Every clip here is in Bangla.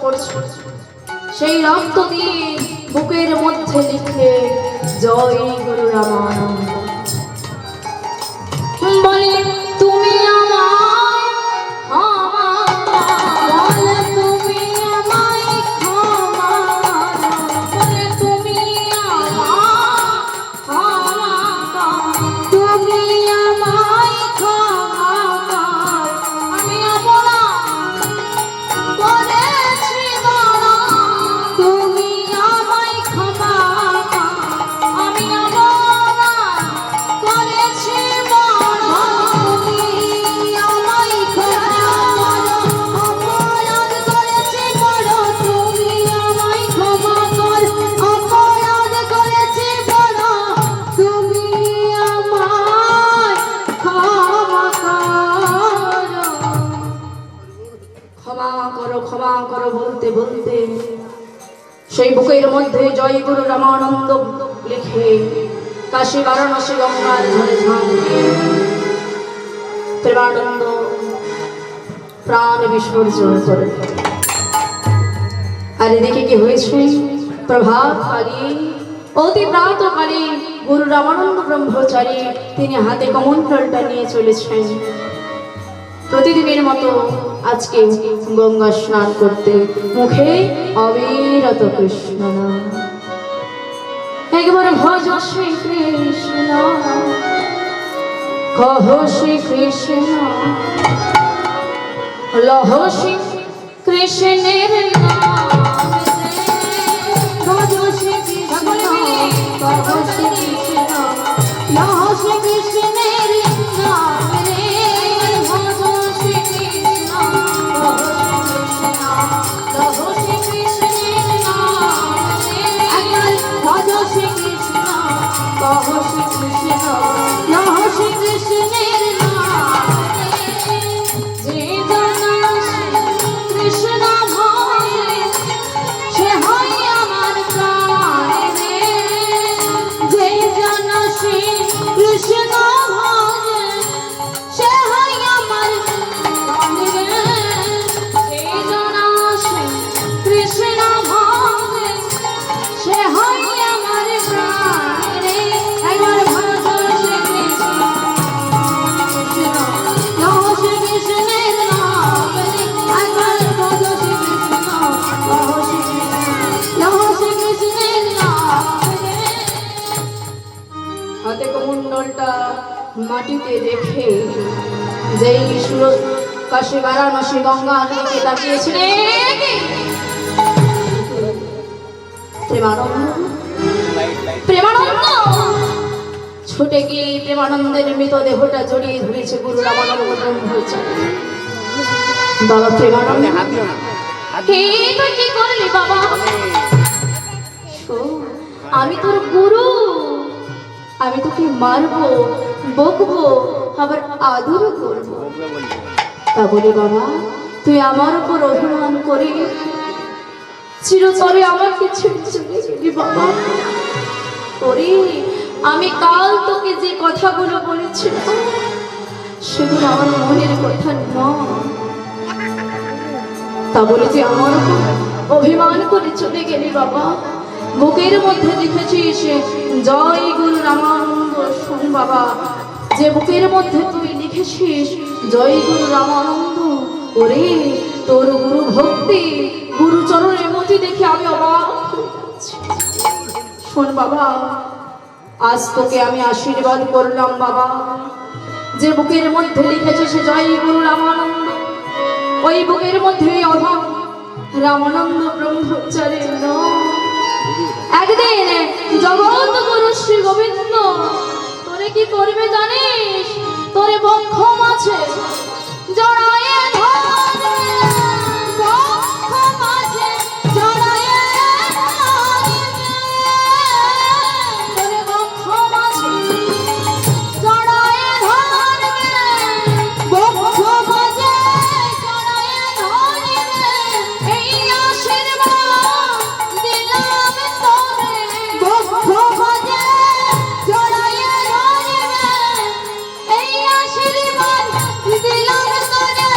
পড়ছে, সেই রক্ত দিয়ে বুকের মধ্যে লিখে জয় গুরু রামানন্দ। বলে তুমি আমায় ক্ষমা করো, বলে তুমি আমায় ক্ষমা করো, বলে তুমি আমায় ক্ষমা করো, তুমি আমায় ক্ষমা করো। আমি অপরাধ করেছি বড়, তুমি আমায় ক্ষমা করো। আমি অপরাধ করেছি বড়, তুমি আমায় ক্ষমা করো। অপরাধ করেছি বড়, তুমি আমায় ক্ষমা করো। অপরাধ করেছি বড়, তুমি আমায় ক্ষমা করো। ক্ষমা করো, ক্ষমা করো বলতে বলতে সেই বুকের মধ্যে জয় গুরু রামানন্দ লিখে কাশী বারাণসী গঙ্গার ধারে ঝাঁপ দিয়ে প্রেমানন্দ প্রাণ বিসর্জন করে। আর এদিকে কি হয়েছে? প্রভাতকালী, অতি প্রাতকালী গুরু রামানন্দ ব্রহ্মচারী তিনি হাতে কমণ্ডলটা নিয়ে চলেছেন প্রতিদিনের মতো আজকে গঙ্গা স্নান করতে, মুখে অবিরত কৃষ্ণ নাম। একবার ভজ শ্রী কৃষ্ণ, কহ শ্রী কৃষ্ণ, লহ শ্রী কৃষ্ণের নাম। ভজ শ্রী কৃষ্ণ, কহ শ্রী কৃষ্ণ, লহ শ্রী কৃষ্ণের নাম রে। ভজ শ্রী কৃষ্ণ, কহ শ্রী কৃষ্ণ, লহ শ্রী কৃষ্ণের নাম রে। একবার ভজ শ্রী কৃষ্ণ, কহ শ্রী কৃষ্ণ, লহ শ্রী কৃষ্ণের নাম রে। যে জন কৃষ্ণ ভজে সে হয় আমার প্রাণ রে। যে জন শ্রী কৃষ্ণ ভজে সে হয় আমার প্রাণ রে। যে জন শ্রী কৃষ্ণ ভজে সে হয় আমার প্রাণ রে। একবার ভজ শ্রী কৃষ্ণ, লহ শ্রী কৃষ্ণের নাম রে। একবার ভজ শ্রী কৃষ্ণ, লহ শ্রী কৃষ্ণ, লহ শ্রী কৃষ্ণের নাম রে। হাতে কমণ্ডলটা মাটিতে রেখে যেই সুর কাশী বারাণসী গঙ্গার দিকে তাকিয়েছিলেন, প্রেমানন্দ প্রেমানন্দ ছুটে গিয়ে প্রেমানন্দের মৃতদেহটা জড়িয়ে ধরেছে গুরু রামানন্দ ব্রহ্মচারী। বাবা প্রেমানন্দ, তুই কি করলি বাবা? শোন, আমি তোর গুরু, আমি তোকে মারবো, বকবো, আবার আদরও করবো। তা বলে বাবা তুই আমার উপর অভিমান করে চিরতরে আমাকে ছেড়ে চলে গেলি বাবা। ওরে, আমি কাল তোকে যে কথাগুলো বলেছিলাম সেগুলো আমার মনের কথা নয়। তা বলে যে আমার উপর অভিমান করে চলে গেলি বাবা। বুকের মধ্যে লিখেছিস জয় গুরু রামানন্দ। শোন বাবা, যে বুকের মধ্যে তুই লিখেছিস জয় গুরু রামানন্দ, ওরে তোর গুরু ভক্তি, গুরু চরণের মতি দেখে আমি অবাক হয়ে যাচ্ছি। শোন বাবা, আজ তোকে আমি আশীর্বাদ করলাম বাবা। যে বুকের মধ্যে লিখেছিস জয় গুরু রামানন্দ, ওই বুকের মধ্যে অধম রামানন্দ ব্রহ্মচারীর নাম। একদিন জগৎ গুরু শ্রী গোবিন্দ তোরে কি করবে জানিস? তোরে বক্ষ মাঝে জড়ায়ে ধরবে, বক্ষ মাঝে জড়ায়ে ধরবে, তোরে বক্ষ মাঝে জড়ায়ে ধরবে, বক্ষ মাঝে জড়ায়ে ধরবে। এই আশীর্বাদ দিলাম তোরে, বক্ষ মাঝে জড়ায়ে ধরবে। এই আশীর্বাদ দিলাম তোরে,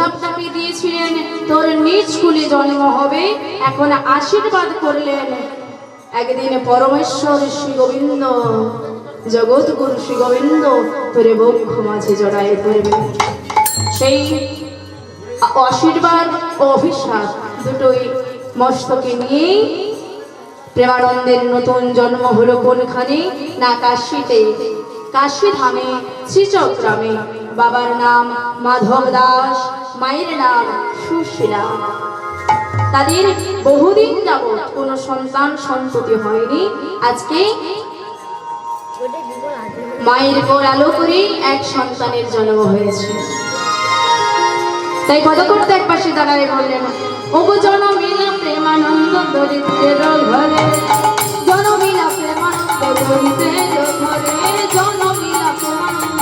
অভিশাপটাকে দিয়েছিলেন তোর নিজ কুলে জন্ম হবে, এখন আশীর্বাদ করলেন একদিন পরমেশ্বর শ্রী গোবিন্দ, জগৎগুরু শ্রী গোবিন্দ তোরে বক্ষ মাঝে জড়ায় ধরবে। সেই আশীর্বাদ ও অভিশাপ দুটোই মস্তকে নিয়ে প্রেমানন্দের নতুন জন্ম হলো কোনখানে না কাশীতে, কাশী ধামে শ্রীচক্রামে। বাবার নাম মাধব দাস, মায়ের নাম সুশীলা। তাদের বহুদিন যাবৎ কোনো সন্তান সন্ততি হয়নি। আজকে মায়ের কোল আলো করে এক সন্তানের জন্ম হয়েছে। তাই কত করতে এক পাশে দাঁড়ায় বললেন, ওগো জনমিলা প্রেমানন্দ দরিদ্রের ঘরে, জনমিলা প্রেমানন্দ দরিদ্রের ঘরে, জনমিলা প্রেমানন্দ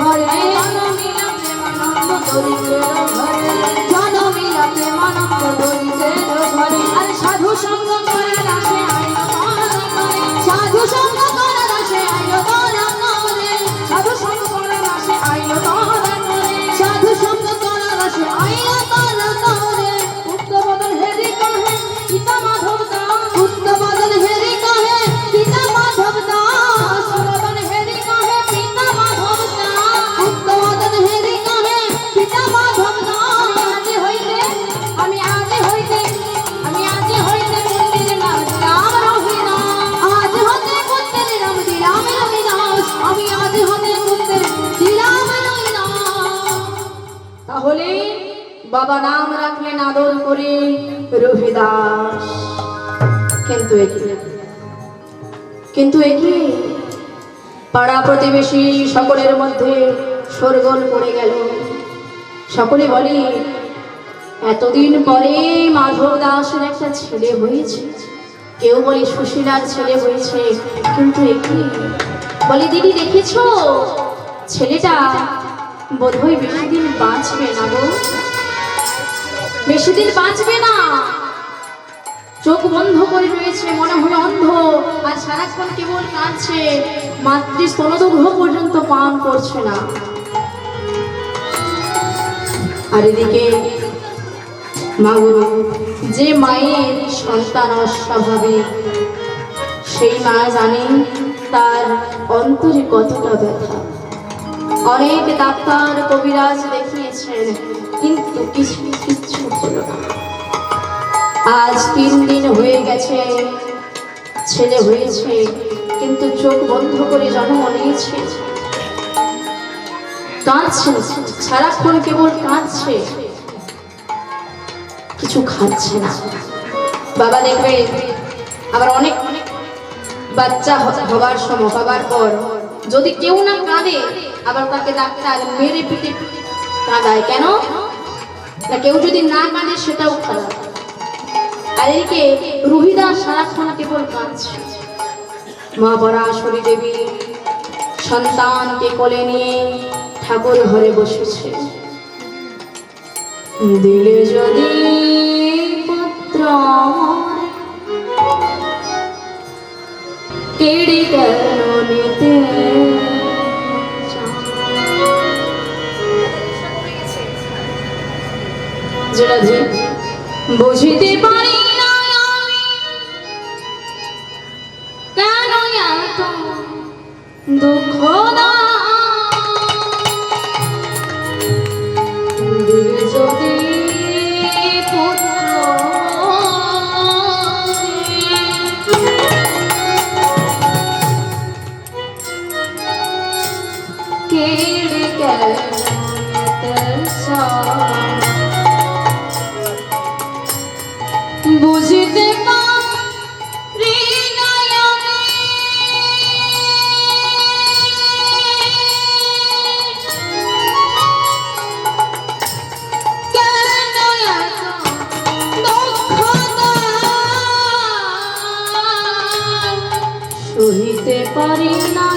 ঘরে, জনমিলা প্রেমানন্দ দরিদ্রের ঘরে, জনমিলা প্রেমানন্দ দরিদ্রের ঘরে। আর সাধু সঙ্গ করে রাখে আইন করে, সাধু সঙ্গ করে রাখে আইন করে, সাধু সঙ্গ করে রাখে আইন করে, সাধু সঙ্গ করে রাখে আইন করে। উক্ত বদল হেরি কহে পিতা মাধব দাস, উক্ত বদল হেরি কহে পিতা মাধব দাস, বদল হেরি কহে পিতা মাধব দাস, উক্ত বদল হেরি কহে পিতা মাধব দাস। আমি আজ হইতে মন্দির নাম রাম রহিনা, আজ হতে মন্দির রাম রাম রহিদাস, আমি আজ হতে মন্দির রাম রহিদাস। তাহলে বাবা নাম রাখলেন আদর করে রহিদাস। কিন্তু একই পাড়া প্রতিবেশী সকলের মধ্যে শোরগোল পড়ে গেল। সকলে বলে এতদিন পরে মাধব দাসের একটা ছেলে হয়েছে, কেউ বলে সুশীলার ছেলে হয়েছে। কিন্তু একই বলে দিদি দেখেছো ছেলেটা বোধহয় বেশি দিন বাঁচবে না গো, বেশি দিন বাঁচবে না। চোখ বন্ধ করে রয়েছে, মনে হয় অন্ধ, আর সারাক্ষণ কেবল কাঁদছে, মাতৃ স্তনদৈর্ঘ্য পর্যন্ত পান করছে না। আর এদিকে মাগো, যে মায়ের সন্তান অস্বাভাবিক, সেই মা জানে তার অন্তরে কতটা ব্যথা। অনেক ডাক্তার কবিরাজ দেখিয়েছেন, কিন্তু কিচ্ছু হলো না। আজ 3 দিন হয়ে গেছে, ছেলে হয়েছে, কিন্তু চোখ বন্ধ করে জন্ম নিয়েছে, কাঁদছে, সারাক্ষণ কেবল কাঁদছে, কিছু খাচ্ছে না। বাবা দেখবে আবার অনেক বাচ্চা হবার সময়, হবার পর যদি কেউ না কাঁদে, আবার তাকে ডাক্তার মেরে পিটে কাঁদায়। কেন না, কেউ যদি না কাঁদে সেটাও খারাপ। আর এদিকে রহিদাস সারাক্ষণ কেবল কাঁদছে। মা পরাশরী দেবী সন্তানকে কোলে নিয়ে ঠাকুর ঘরে বসেছে। দিলে যদি পুত্র কেড়ে কেন নিতে, যেটা যে বুঝিতে পারি না আমি কেন এত দুঃখ দিলে যদি পুত্র কেড়ে কেন বুঝিতে পারি না আমি কেন এত দুঃখ সহিতে পারি না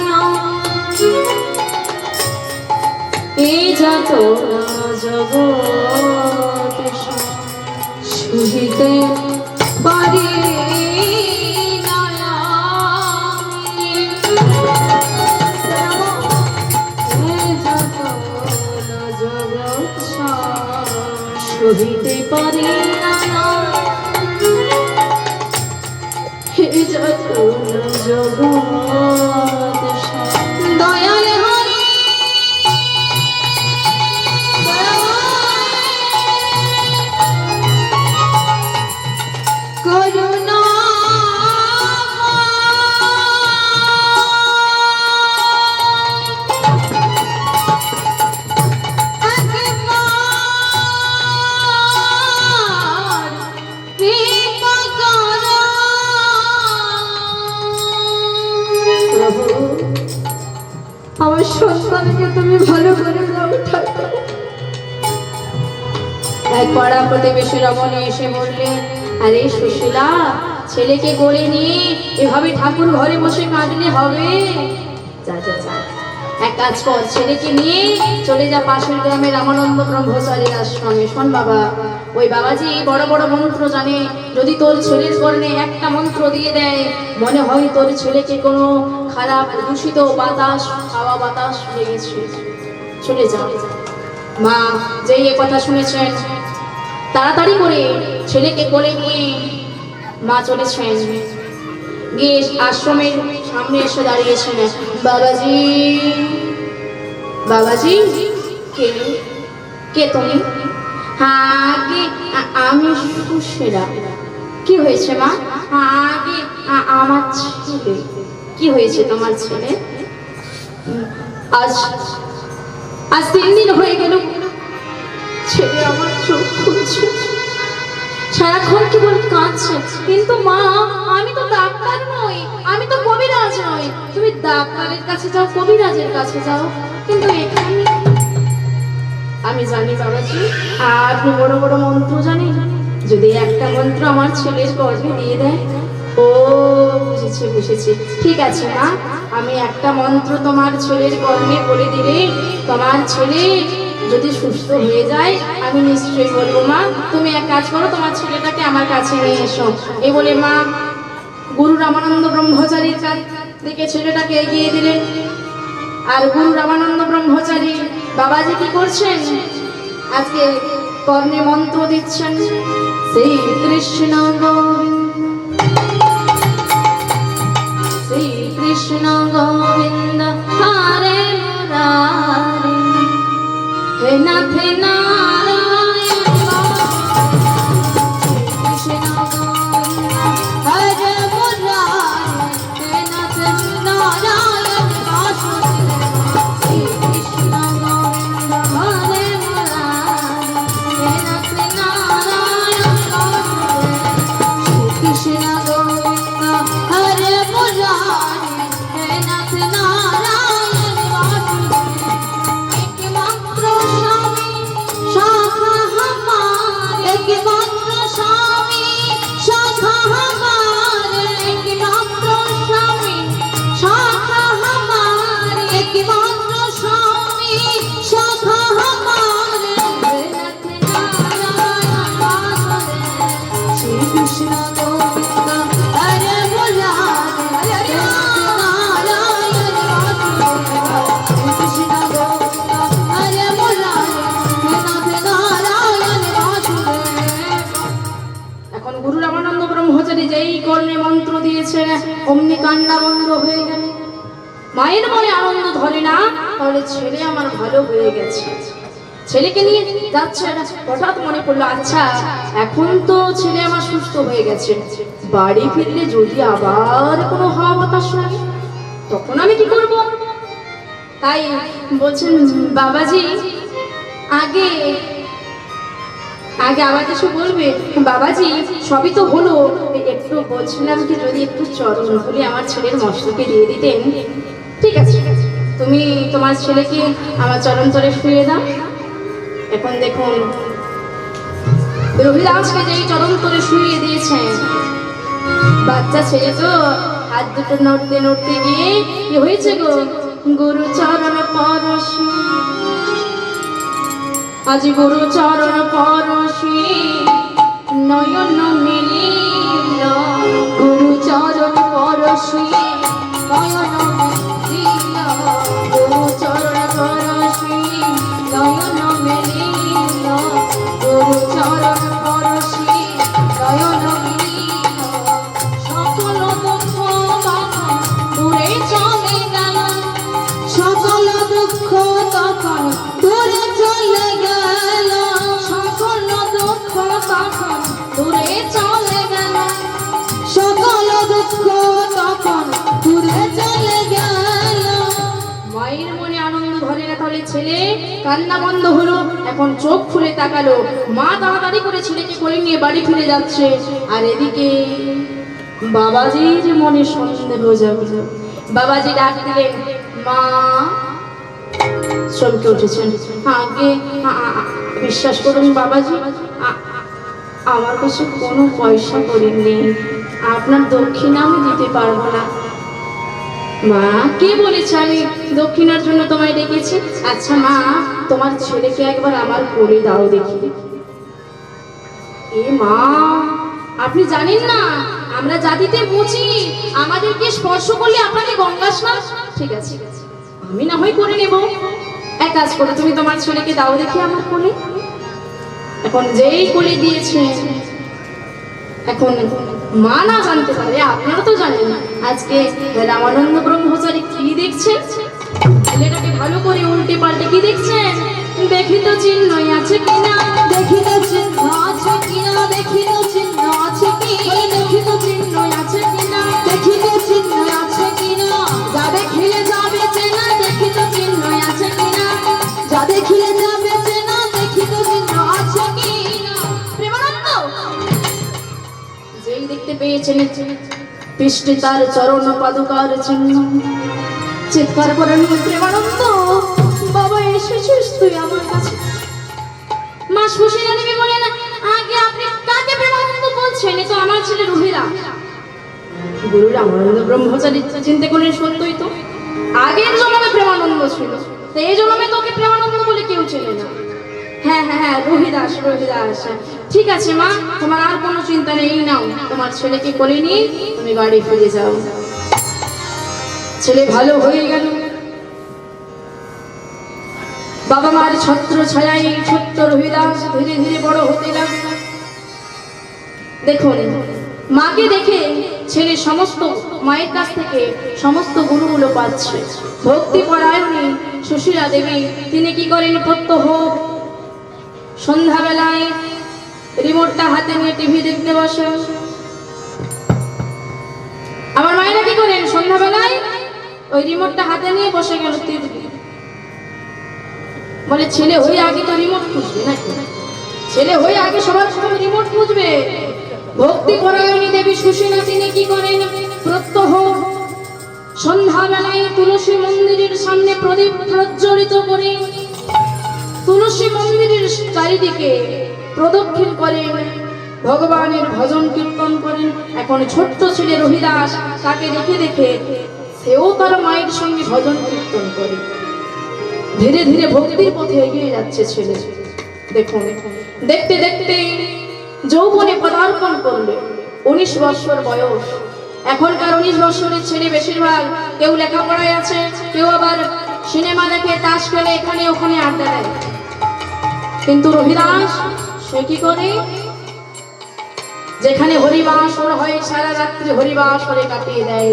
এই যত জগৎ সহিতে পারি না এই যত জগৎ আমার সন্তানকে তুমি ভালো করে দাও ঠাকুর। এক পাড়া প্রতিবেশী রমণী এসে বললেন, আরে সুশীলা, ছেলেকে কোলে নিয়ে এভাবে ঠাকুর ঘরে বসে কাঁদলে হবে? যা যা যা, এক কাজ কর, ছেলেকে নিয়ে চলে যা পাশের গ্রামে রামানন্দ ব্রহ্মচারীর আশ্রমে। শোন বাবা, ওই বাবাজি বড় বড় মন্ত্র জানে। যদি তোর ছেলের কর্ণে একটা মন্ত্র দিয়ে দেয়, মনে হয় তোর ছেলেকে কোনো খারাপ দূষিত বাতাস, হাওয়া বাতাস লেগেছে। চলে যা। মা যেই এ কথা শুনেছেন, তাড়াতাড়ি করে ছেলেকে কোলে নিয়ে মা চলেছেন। গিয়ে আশ্রমের সামনে এসে দাঁড়িয়েছেন। বাবাজি, বাবাজি, কে কে তুমি? আগে আমি সুশীলা। কি হয়েছে মা? আগে আমার ছেলে। কি হয়েছে তোমার ছেলে? আজ আজ 3 দিন হয়ে গেল ছেলে আমার চোখ খুলছে, সারাক্ষণ কি বলে কাঁদছে। কিন্তু মা, আমি তো ডাক্তার নই, আমি তো কবিরাজ নই। তুমি ডাক্তারের কাছে যাও, কবিরাজের কাছে যাও, কিন্তু এখানে আমি জানি বাবাজি আপনি বড় বড় মন্ত্র জানেন। যদি একটা মন্ত্র আমার ছেলের গর্ভে দিয়ে দেয়। ও বুঝেছি বুঝেছি, ঠিক আছে মা, আমি একটা মন্ত্র তোমার ছেলের গর্ভে বলে দিলে তোমার ছেলে যদি সুস্থ হয়ে যায় আমি নিশ্চয়ই বলবো। মা তুমি এক কাজ করো, তোমার ছেলেটাকে আমার কাছে নিয়ে এসো। এই বলে মা গুরু রামানন্দ ব্রহ্মচারীর কাছ থেকে ছেলেটাকে এগিয়ে দিলেন। আর গুরু রামানন্দ ব্রহ্মচারী বাবাজি কি করছেন? আজকে কর্ণে মন্ত্র দিচ্ছেন। শ্রী কৃষ্ণ গোবিন্দ, শ্রী কৃষ্ণ গোবিন্দ হরে মুরারি, হে নাথ নারায়ণ কৃষ্ণ গোবিন্দ হরে মুরারি, হে নাথ নারায়ণ কৃষ্ণ গোবিন্দ হরে মুরারি, হে নাথ নারায়ণ কৃষ্ণ গোবিন্দ হরে মুরারি, হে নাথ নারায়ণ একমাত্র স্বামী শাখা আমার, একমাত্র স্বামী শাখা আমার, একমাত্র স্বামী শাখা আমার, একমাত্র স্বামী শাখা আমার, নাথ নারায়ণ বাসুদেব শ্রী কৃষ্ণ গোবিন্দ হরে মুরারি, নাথ নারায়ণ বাসুদেব কৃষ্ণ গোবিন্দ হরে মুরারি, নাথ নারায়ণ বাসুদেব। এখন গুরু রামানন্দ ব্রহ্মচারী যেই কর্ণে মন্ত্র দিয়েছে অমনি কান্না বন্ধ হয়ে গেল। মায়ের মনে আনন্দ ধরে না, তাহলে ছেলে আমার ভালো হয়ে গেছে। ছেলেকে নিয়ে যাচ্ছে, হঠাৎ মনে পড়লো, আচ্ছা এখন তো ছেলে আমার সুস্থ হয়ে গেছে, বাড়ি ফিরলে যদি আবার কোনো হাওয়া বাতাস লাগে তখন আমি কি করব? তাই বলছেন বাবাজি আগে আগে আবার কিছু বলবে? বাবাজি সবই তো হলো, একটু বলছিলাম কি যদি একটু চরণ ধরে আমার ছেলের মস্তকে দিয়ে দিতেন। ঠিক আছে, তুমি তোমার ছেলেকে আমার চরণ তলে শুয়ে দাও। এখন দেখুন রবিদাসকে যেই চরণ তলে শুয়ে দিয়েছেন, বাচ্চা ছেলে তো হাত দুটো নড়তে নড়তে গিয়ে কি হয়েছে গো, গুরু চরণ পরশে, আজ গুরু চরণ পরশে নয়ন মিলিল, গুরু চরণ পরশে নয়ন মিলিল, গুরু চরণ পরশে নয়ন মিলিল, গুরু চরণ পরশে নয়ন মিলিল, সকল দুঃখ তখন দূরে চলে গেল, সকল দুঃখ তখন দূরে চলে গেল, সকল দুঃখ তখন দূরে চলে গেল, সকল দুঃখ তখন দূরে চলে গেল। মায়ের মনে আনন্দ ধরে না, তাহলে ছেলে কান্না বন্ধ হলো। এখন চোখ খুলে তাকালো, মা তাড়াতাড়ি করে ছেলেকে কোলে নিয়ে বাড়ি ফিরে যাচ্ছে। আর এদিকে বাবাজির মনে সন্দেহ জাগলো। বাবাজি ডাক দিলেন, মা চমকে উঠেছেন। আগে বিশ্বাস করুন বাবাজি, আমার কাছে কোনো পয়সা করি নেই, আপনার দক্ষিণা আমি দিতে পারবো না। মা, কে বলেছে আমি দক্ষিণার জন্য তোমায় ডেকেছি? আচ্ছা মা, তোমার ছেলেকে একবার আমার কোলে দাও দেখি। এ মা, আপনি জানেন না আমরা জাতিতে বুঝি, আমাদেরকে স্পর্শ করলে আপনাকে গঙ্গা স্নান। ঠিক আছে, আমি না হয় করে নেব। এক কাজ করো, তুমি তোমার ছেলেকে দাও দেখি আমার কোলে। এখন যেই কোলে দিয়েছে, এখন মা না জানতে পারে, আপনারা তো জানেন না আজকে রামানন্দ ব্রহ্মচারী কি দেখছেন। ছেলেটাকে ভালো করে উল্টে পাল্টে কি দেখছেন? দেখি তো চিহ্ন আছে কিনা, দেখি তো চিহ্ন আছে কিনা, দেখি তো চিহ্ন আছে কি, দেখি তো চিহ্ন আছে কিনা, দেখি তো চিহ্ন আছে কিনা, যা দেখিলে যাবে চেনা, দেখি তো চিহ্ন আছে কিনা, যা দেখিলে যাবে চেনা, দেখি তো চিহ্ন আছে কিনা। প্রেমানন্দ যেই দেখতে পেয়েছেন পৃষ্ঠে তার চরণ পাদুকার চিহ্ন, চিৎকার করেন, প্রেমানন্দ বাবা এসেছিস তুই আমার কাছে। মা সুশীলা দেবী বলেন, আগে আপনি কাকে প্রেমানন্দ বলছেন? এ তো আমার ছেলে রুহিরা। গুরু রামানন্দ ব্রহ্মচারী চিন্তা করলেন, সত্যই তো আগের জন্মে প্রেমানন্দ ছিল, তো এই জন্মে তোকে প্রেমানন্দ বলে কেউ চেনে না। হ্যাঁ হ্যাঁ হ্যাঁ, রোহিদাস রোহিদাস। ঠিক আছে মা, তোমার আর কোনো চিন্তা নেই, নাও তোমার ছেলেকে কোলে নিয়ে তুমি বাড়ি ফিরে যাও। ছেলে ভালো হয়ে গেল। বাবা মার ছত্র ছায়ায় ছোট্ট রোহিদাস ধীরে ধীরে বড় হতে লাগল। দেখুন, মাকে দেখে ছেলে সমস্ত মায়ের কাছ থেকে সমস্ত গুণগুলো পাচ্ছে। ভক্তি পরায়ণী সুশীলা দেবী তিনি কি করেন, প্রত্যহ সন্ধ্যাবেলায় রিমোটটা হাতে নিয়ে টিভি দেখতে বসে। আমার মায়েরা কি করেন, সন্ধ্যাবেলায় ওই রিমোটটা হাতে নিয়ে বসে গেল। বলে ছেলে হয়ে আগে তো রিমোট খুঁজবে নাকি, ছেলে হয়ে আগে সবার সময় রিমোট খুঁজবে। ভক্তি পরায়ণী দেবী সুশীলা তিনি কি করেন, প্রত্যহ সন্ধ্যাবেলায় তুলসী মন্দিরের সামনে প্রদীপ প্রজ্বলিত করে তুলসী মন্দিরের চারিদিকে প্রদক্ষিণ করেন, ভগবানের ভজন কীর্তন করেন। এখন ছোট্ট ছেলে রোহিদাস তাকে দেখে দেখে সেও তার মায়ের সঙ্গে ভজন কীর্তন করে। ধীরে ধীরে ভক্তির পথে এগিয়ে যাচ্ছে ছেলে। দেখুন, দেখতে দেখতে যৌবনে পদার্পণ করলে 19 বছর বয়স। এখনকার 19 বছরের ছেলে বেশিরভাগ কেউ লেখাপড়ায় আছে, কেউ আবার সিনেমা দেখে, তাস খেলে, এখানে ওখানে আড্ডা দেয়। কিন্তু রোহিদাস সে কি করে, যেখানে হরিবাসর হয় সারা রাত্রি হরিবাসরে কাটিয়ে দেয়,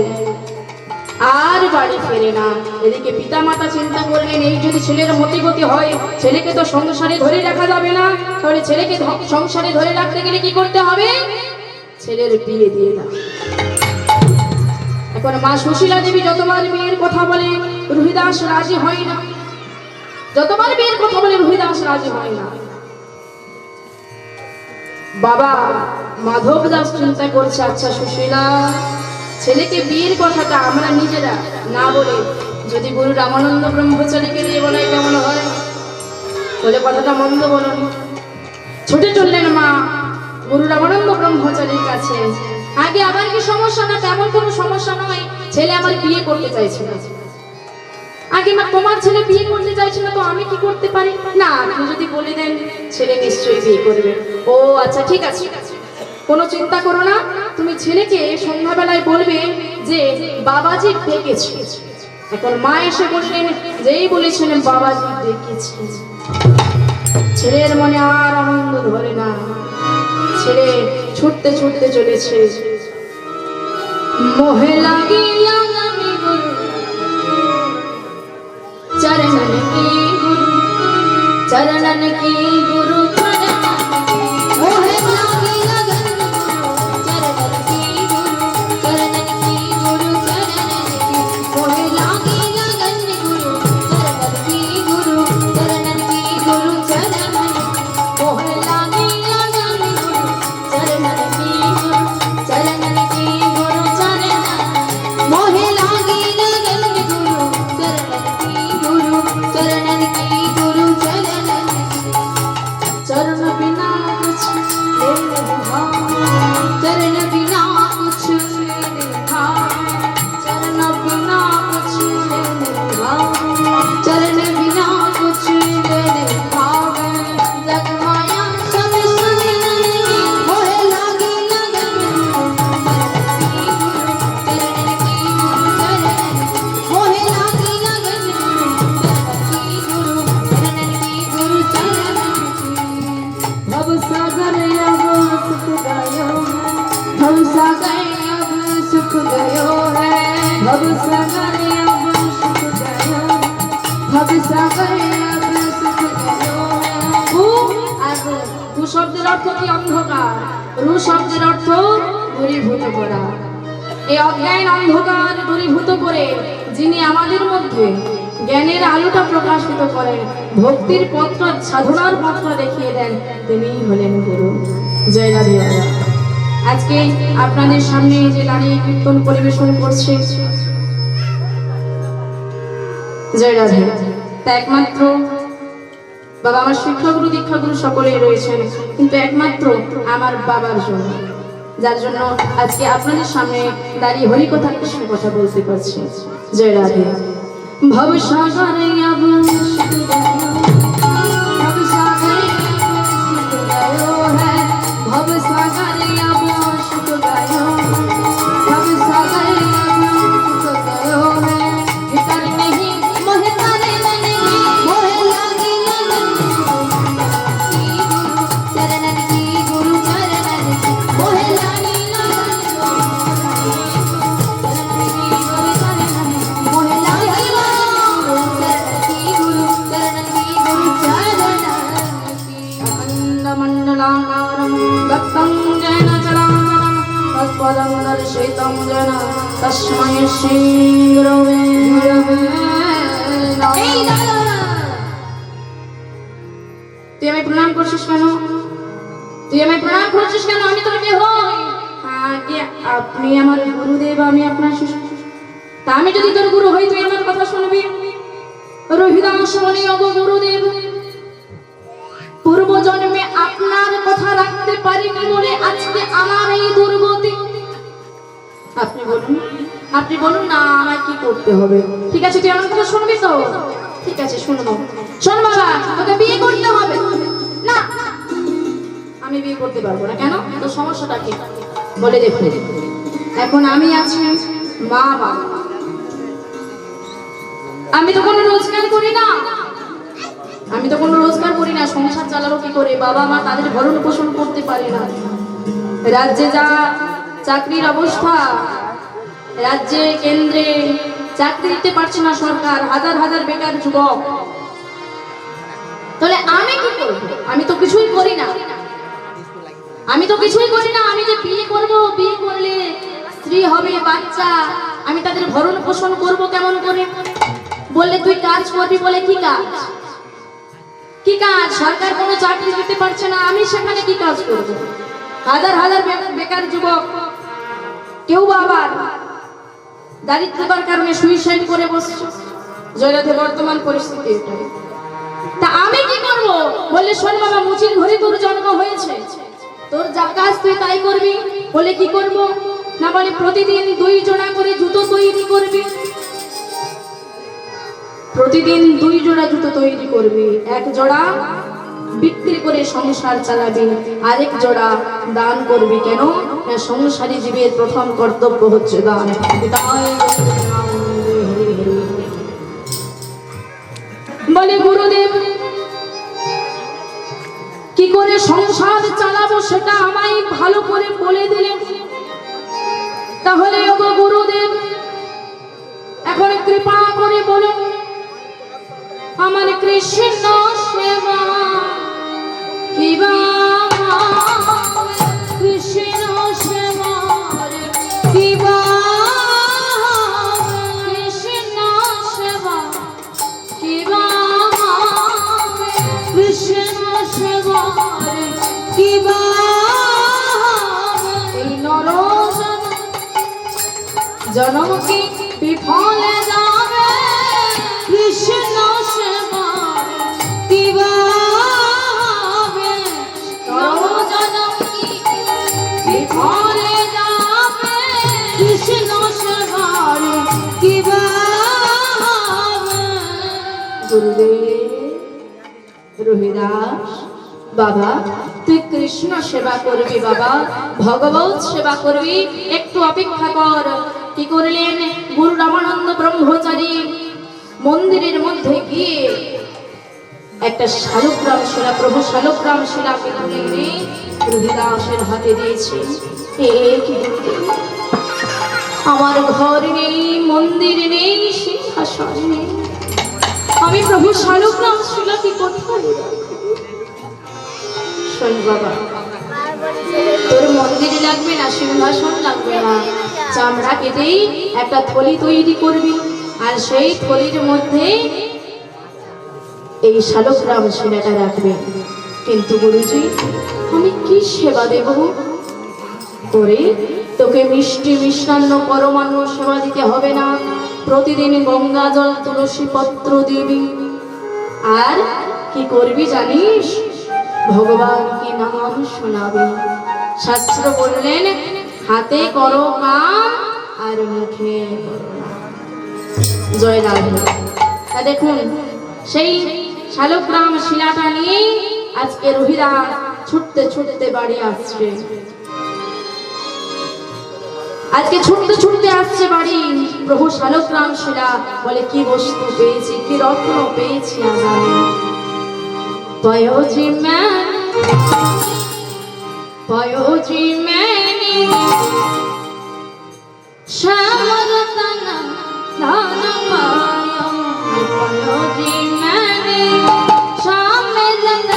আর বাড়ি ফেরে না। এদিকে পিতা মাতা চিন্তা করলেন, এই যদি ছেলের মতিগতি হয়, ছেলেকে তো সংসারে ধরে রাখা যাবে না, তাহলে ছেলেকে সংসারে ধরে রাখতে গেলে কি করতে হবে, ছেলের বিয়ে দিয়ে দাও। এখন মা সুশীলা দেবী যতবার বিয়ের কথা বলে রোহিদাস রাজি হয় না, যতবার বিয়ের কথা বলে রোহিদাস রাজি হয় না। বাবা মাধব দাস চিন্তা করছে, আচ্ছা সুশীলা, ছেলেকে বিয়ের কথাটা আমরা নিজেরা না বলে যদি গুরু রামানন্দ ব্রহ্মচারীকে দিয়ে বলাই কেমন হয়? বলে কথাটা মন্দ বলুন। ছুটে চললেন মা গুরু রামানন্দ ব্রহ্মচারীর কাছে। আগে আবার কি সমস্যা? না, তেমন কোনো সমস্যা নয়, ছেলে আমার বিয়ে করতে চাইছে না। আগে মা, তোমার ছেলে বিয়ে করতে চাইছে না তো আমি কি করতে পারি? না, আপনি যদি বলে দেন ছেলে নিশ্চয়ই বিয়ে করবে। ও আচ্ছা, ঠিক আছে, কোনো চিন্তা করো না, তুমি ছেলেকে সন্ধ্যাবেলায় বলবে যে বাবাজি ডেকেছে। এখন মা এসে বললেন, যেই বলেছেন বাবাজি ডেকেছে, ছেলের মনে আর আনন্দ ধরে না। ছেলে ছুটতে ছুটতে চলেছে। মোহে লাগিলা আমি গুরু চরণন কি গুরু, চরণন কি গুরু, মোহে লাগিলা भव सागर अब सुख गयो है, भव सागर अब सुख गयो, भव सागर अब सुख गयो है। भू শব্দের অর্থ কি? অন্ধকার। রু শব্দের অর্থ দূরীভূত করা। এই অজ্ঞান অন্ধকার দূরীভূত করে যিনি আমাদের মধ্যে জ্ঞানের আলোটা প্রকাশিত করেন, ভক্তির পথ সাধনার পথটা দেখিয়ে দেন, তিনিই হলেন গুরু। জয় রাধে রাধা। আজকে আপনাদের সামনে যে দাঁড়িয়ে কীর্তন পরিবেশন করছে, জয় রাধে, তা একমাত্র বাবা আমার শিক্ষাগুরু দীক্ষাগুরু সকলেই রয়েছেন, কিন্তু একমাত্র আমার বাবার জন্য, যার জন্য আজকে আপনাদের সামনে দাঁড়িয়ে হরিকথা কৃষ্ণ কথা বলতে পারছি। জয় রাধে। ভব সাগরে अब सुख गयो, भव सागरे सुख गयो है, भव सागरे अब सुख गयो, भव सागरे अब सुख गयो है। भीतर नहीं मोहे तारे नहीं, मोहे लागी लगन की गुरु चरणन की, गुरु चरणन की मोहे लागी लगन मोहे लागी तस्मै श्री गुरवे नमः। তুই আমায় প্রণাম করছিস কেন? তুই আমায় প্রণাম করছিস কেন? আমি তোর কে হই? আগে আপনি আমার গুরুদেব, আমি আপনার শিষ্য। তা আমি যদি তোর গুরু হই, তুই আমার কথা শুনবি? রহিদাস বলি, ওগো গুরুদেব, পূর্ব জন্মে আপনার কথা রাখতে পারিনি বলে আজকে আমার এই দুর্গতি। আপনি বলুন, আপনি বলুন না আমায় কি করতে হবে? ঠিক আছে, তুই আমার কথা শুনবি তো? ঠিক আছে, শুনবো। শোন বাবা, তোকে বিয়ে করতে হবে না। আমি বিয়ে করতে পারবো না। কেন? তোর সমস্যাটা কি বলে দেখুন। এখন আমি আছি মা বাবা, আমি তো কোনো রোজগার করি না, আমি তো কোনো রোজগার করি না। সংসার চালাবো কি করে? বাবা মা তাদের ভরণ পোষণ করতে পারে না। রাজ্যে যা চাকরির অবস্থা, রাজ্যে কেন্দ্রে চাকরি দিতে পারছে না সরকার, হাজার হাজার বেকার যুবক। তাহলে আমি কি করব? আমি তো কিছুই করি না, আমি তো কিছুই করি না। আমি যে বিয়ে করব, বিয়ে করলে স্ত্রী হবে, বাচ্চা, আমি তাদের ভরণ পোষণ করব কেমন করে? বললে তুই কাজ করবি, বলে কি কাজ? কি কাজ? সরকার কোনো চাকরি দিতে পারছে না, আমি সেখানে কি কাজ করব? হাজার হাজার বেকার যুবক, কেউ আবার দারিদ্রতার কারণে সুইসাইড করে বসছে। জয়রাধে, বর্তমান পরিস্থিতি এটাই। তা আমি কি করব? বললে শোন বাবা, মুচির ঘরে তোর জন্ম হয়েছে, তোর যা কাজ তুই তাই করবি। বলে কি করব? না বলে প্রতিদিন 2 জোড়া করে জুতো তৈরি করবি, প্রতিদিন 2 জোড়া জুতো তৈরি করবি, 1 জোড়া বিক্রি করে সংসার চালাবি, আরেক জোড়া দান করবি। কেন? সংসারী জীবের প্রথম কর্তব্য হচ্ছে দান। বলে গুরুদেব, কি করে সংসার চালাবো সেটা আমায় ভালো করে বলে দিলেন। তাহলে ওগো গুরুদেব, এখন কৃপা করে বলুন, আমার কৃষ্ণ সেবা কিবা, কৃষ্ণ সেবা কিবা, কৃষ্ণ সেবা কিবা, কৃষ্ণ সেবা কিবা। এই নর জনম কি বিফলে যাবে, কৃষ্ণ সেবা কিবা, নর জনম কি বিফলে যাবে, কৃষ্ণ সেবা কিবা। গুরুদেব, রহিদাস বাবা, তুই কৃষ্ণ সেবা করবি বাবা, ভগবত সেবা করবি, একটু অপেক্ষা কর। কি করলেন? গুরু রামানন্দ ব্রহ্মচারী মন্দিরের মধ্যে গিয়ে একটা শালগ্রাম শিলা, প্রভু শালগ্রাম শিলাকে তুলে এনে রহিদাসের হাতে দিয়েছে। এ কি গুরুদেব, আমার ঘর নেই, মন্দির নেই, সিংহাসন নেই, আমি প্রভু শালগ্রাম শিলাকে কোথায়? শোন বাবা, তোর মন্দির লাগবে না, সিংহাসন লাগবে না, চামড়া কেটেই একটা থলি তৈরি করবি, আর সেই থলির মধ্যে এই শালগ্রাম শিলাটা রাখবে। কিন্তু গুরুজি, আমি কি সেবা দেব? করে তোকে মিষ্টি মিষ্টান্ন পরমান্ন সেবা দিতে হবে না, প্রতিদিন গঙ্গা জল তুলসী পত্র দিবি। আর কি করবি জানিস? ভগবান কি নাম শোনাবি। শাস্ত্র বললেন, হাতে করো কাম আর মুখে জয় রাধে। তা দেখুন, সেই শালগ্রাম শিলাটা নিয়েই আজকে রোহিরা ছুটতে ছুটতে বাড়ি আসছে। আজকে ছুটতে ছুটতে আসছে বাড়ি। প্রভু শালগ্রাম শিলা বলে, কি বস্তু পেয়েছি, কি রত্ন পেয়েছি আজ আমি। পয়োজি ম্যানি শ্যামরতন ধন পায়, পয়োজি ম্যানি শ্যামরতন।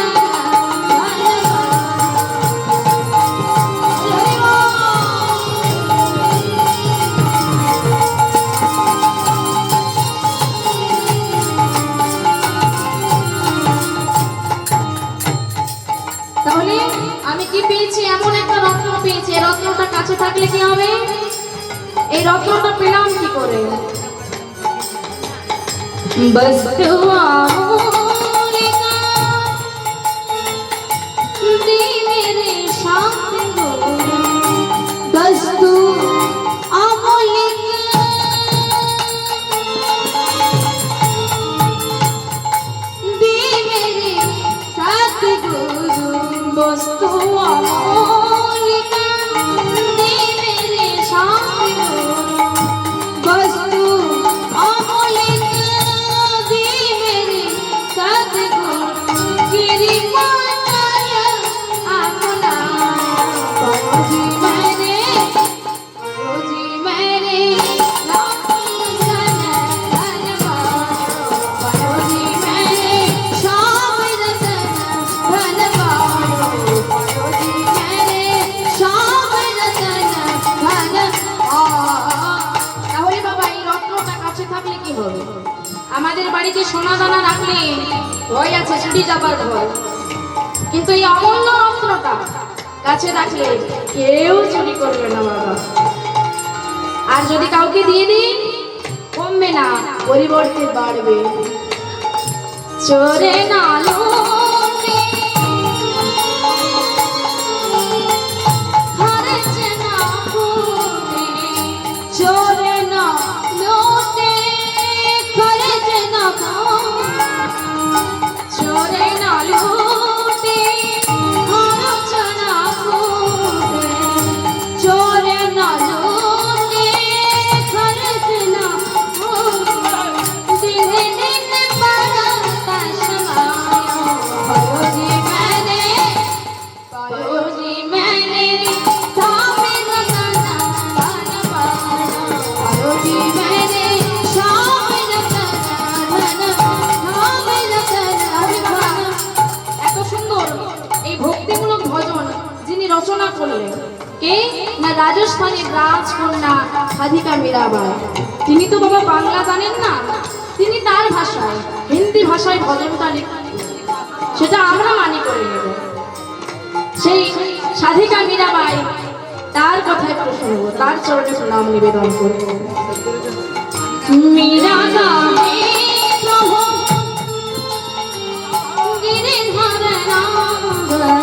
তাহলে আমি কি পেয়েছি? এমন একটা রত্ন পেয়েছি। এই রত্নটা কাছে থাকলে কি হবে? এই রত্নটা পেলাম কি করে? বস্তু অমূলিকা দে মেরে সাথী, বস্তু অমূলিকা দে মেরে সাথী, কৃপা কর আপনা। পয়োজি মেরে পয়োজি মেরে সব রতন ধনবান। তাহলে বাবা, এই রত্নটা কাছে থাকলে কি হবে? আমাদের বাড়িতে সোনা দানা রাখলে ভয় আছে, চুরি যাবার ভয়, কিন্তু এই অমূল্য রত্নটা কাছে রাখলে কেউ চুরি করবে না বাবা। আর যদি কাউকে দিয়ে দিই, কমবে না, পরিবর্তে বাড়বে। চোরে না রচনা করলেন কে না? রাজস্থানের রাজকন্যা সাধিকা মীরাবাই। তিনি তো বাবা বাংলা জানেন না, তিনি তার ভাষায়, হিন্দি ভাষায় ভজনটা লিখলেন, সেটা আমরা মানি করে নেব। সেই সাধিকা মীরাবাই, তার কথা একটু শুনবো, তার চরণে নাম নিবেদন করবো। মীরা গানে প্রভু গিরিধর নাগরা,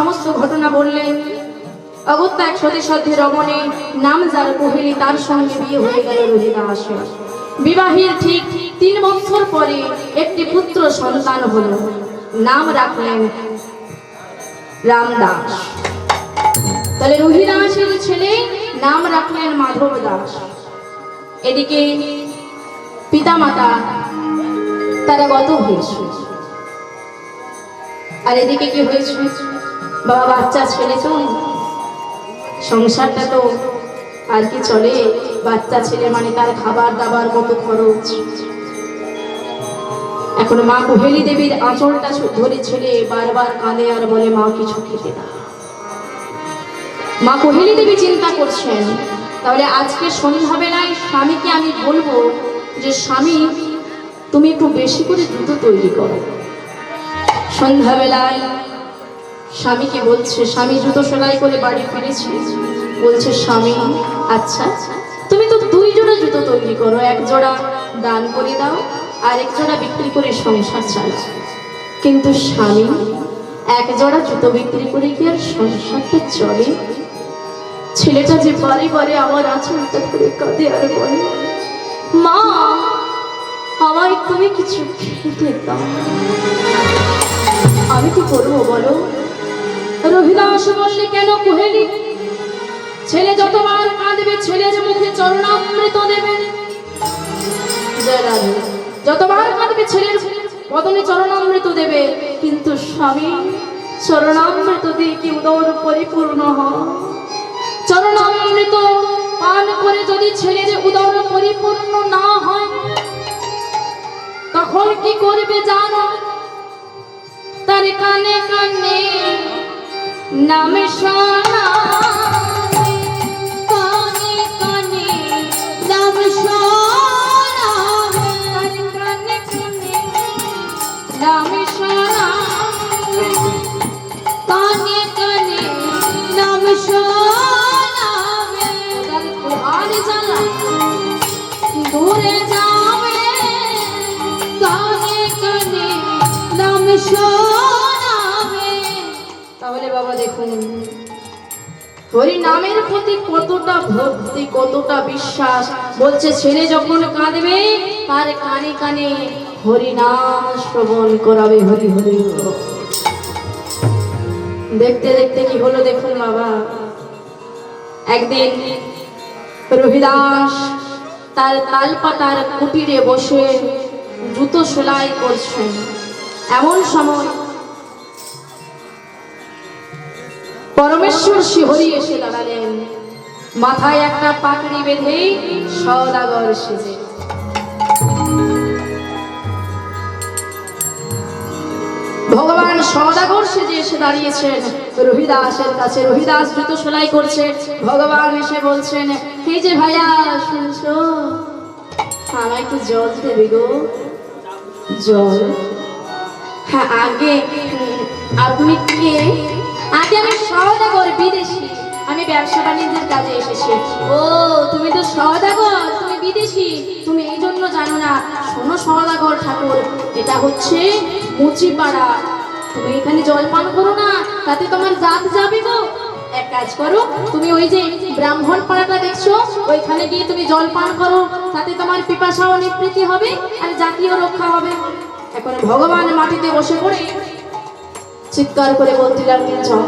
সমস্ত ঘটনা বললেন। অগত্যা এক সতীসাধ্যে রমণী নাম যার কোহেলি, তার সঙ্গে বিয়ে হয়ে গেল রোহিদাসের। বিবাহের ঠিক 3 বছর পরে একটি পুত্র সন্তান হলো। নাম রাখলেন রামদাস। তাহলে রোহিদাসের ছেলে নাম রাখলেন মাধব দাস। এদিকে পিতামাতা তারা গত হয়েছে, আর এদিকে কি হয়েছে, বাবা বাচ্চা ছেলে, তো সংসারটা তো আর কি চলে। বাচ্চা ছেলে মানে তার খাবার দাবার কত খরচ। এখন মা কোহেলি দেবীর আঁচলটা ধরে ছেলে বারবার কাঁদে আর বলে মা কিছু খেতে দাও। মা কোহেলি দেবী চিন্তা করছেন, তাহলে আজকে সন্ধ্যাবেলায় স্বামীকে আমি বলবো যে স্বামী তুমি একটু বেশি করে জুতো তৈরি করো। সন্ধ্যাবেলায় স্বামীকে বলছে, স্বামী জুতো সেলাই করে বাড়ি ফিরেছে, বলছে স্বামী আচ্ছা তুমি তো 2 জোড়া জুতো তৈরি করো, 1 জোড়া দান করে দাও আর 1 জোড়া বিক্রি করে সংসার চালাও। কিন্তু স্বামী 1 জোড়া জুতো বিক্রি করে কি আর সংসারটা চলে? ছেলেটা যে বারে বারে আমার আঁচলটা ধরে কাঁদে আর বলে মা আমায় তুমি কিছু খেতে দাও। আমি কি করবো বলো? রোহিদাস বললে কেন কোহেলি, ছেলে যতবার কাঁদবে ছেলের মুখে চরণামৃত দেবে। যতবার কাঁদবে ছেলের বদনে চরণামৃত দেবে, কিন্তু স্বামী চরণামৃত দিয়ে কি উদর পরিপূর্ণ হয়? চরণামৃত পান করে যদি ছেলের উদর পরিপূর্ণ না হয় তখন কি করবে জানো? তার কানে কানে নাম শোনা, কানে কানে নাম শোনা, তার কানে কানে নাম শোনা, কানে কানে নাম শোনা, তার কুহার জ্বালা দূরে যাবে, কানে কানে নাম শোনাবে। তাহলে বাবা দেখুন হরি নামের প্রতি কতটা ভক্তি, কতটা বিশ্বাস। বলছে ছেলে যখন কাঁদবে তার কানে কানে হরি নাম শ্রবণ করাবে, হরি হরি। দেখতে দেখতে কি হলো দেখুন বাবা, একদিন রোহিদাস তার তালপাতার কুটিরে বসে জুতো সেলাই করছেন। এমন সময় পরমেশ্বর শ্রীহরি এসে দাঁড়ালেন, মাথায় একটা পাগড়ি বেঁধে সওদাগর সেজে। ভগবান সওদাগর সেজে এসে দাঁড়িয়েছেন রোহিদাসের কাছে। রোহিদাস জুতো সেলাই করছে, ভগবান এসে বলছেন এই যে ভাইয়া শুনছো, আমায় একটু জল দেবে গো। জল? হ্যাঁ আগে আপনি কে? আগে আমি সওদাগর, বিদেশি, আমি ব্যবসা বাণিজ্যের কাজে এসেছি। ও তুমি তো সওদাগর, তুমি বিদেশি, তুমি এই জন্য জানো না। শোনো সওদাগর ঠাকুর, এটা হচ্ছে মুচিপাড়া, তুমি এখানে জল পান করো না, তাতে তোমার জাত যাবে গো। এক কাজ করো, তুমি ওই যে ব্রাহ্মণ পাড়াটা দেখছো ওইখানে গিয়ে তুমি জল পান করো, তাতে তোমার পিপাসাও নিবৃত্তি হবে আর জাতীয় রক্ষা হবে। এখন ভগবান মাটিতে বসে পড়ে চিৎকার করে বলতে লাগলেন জল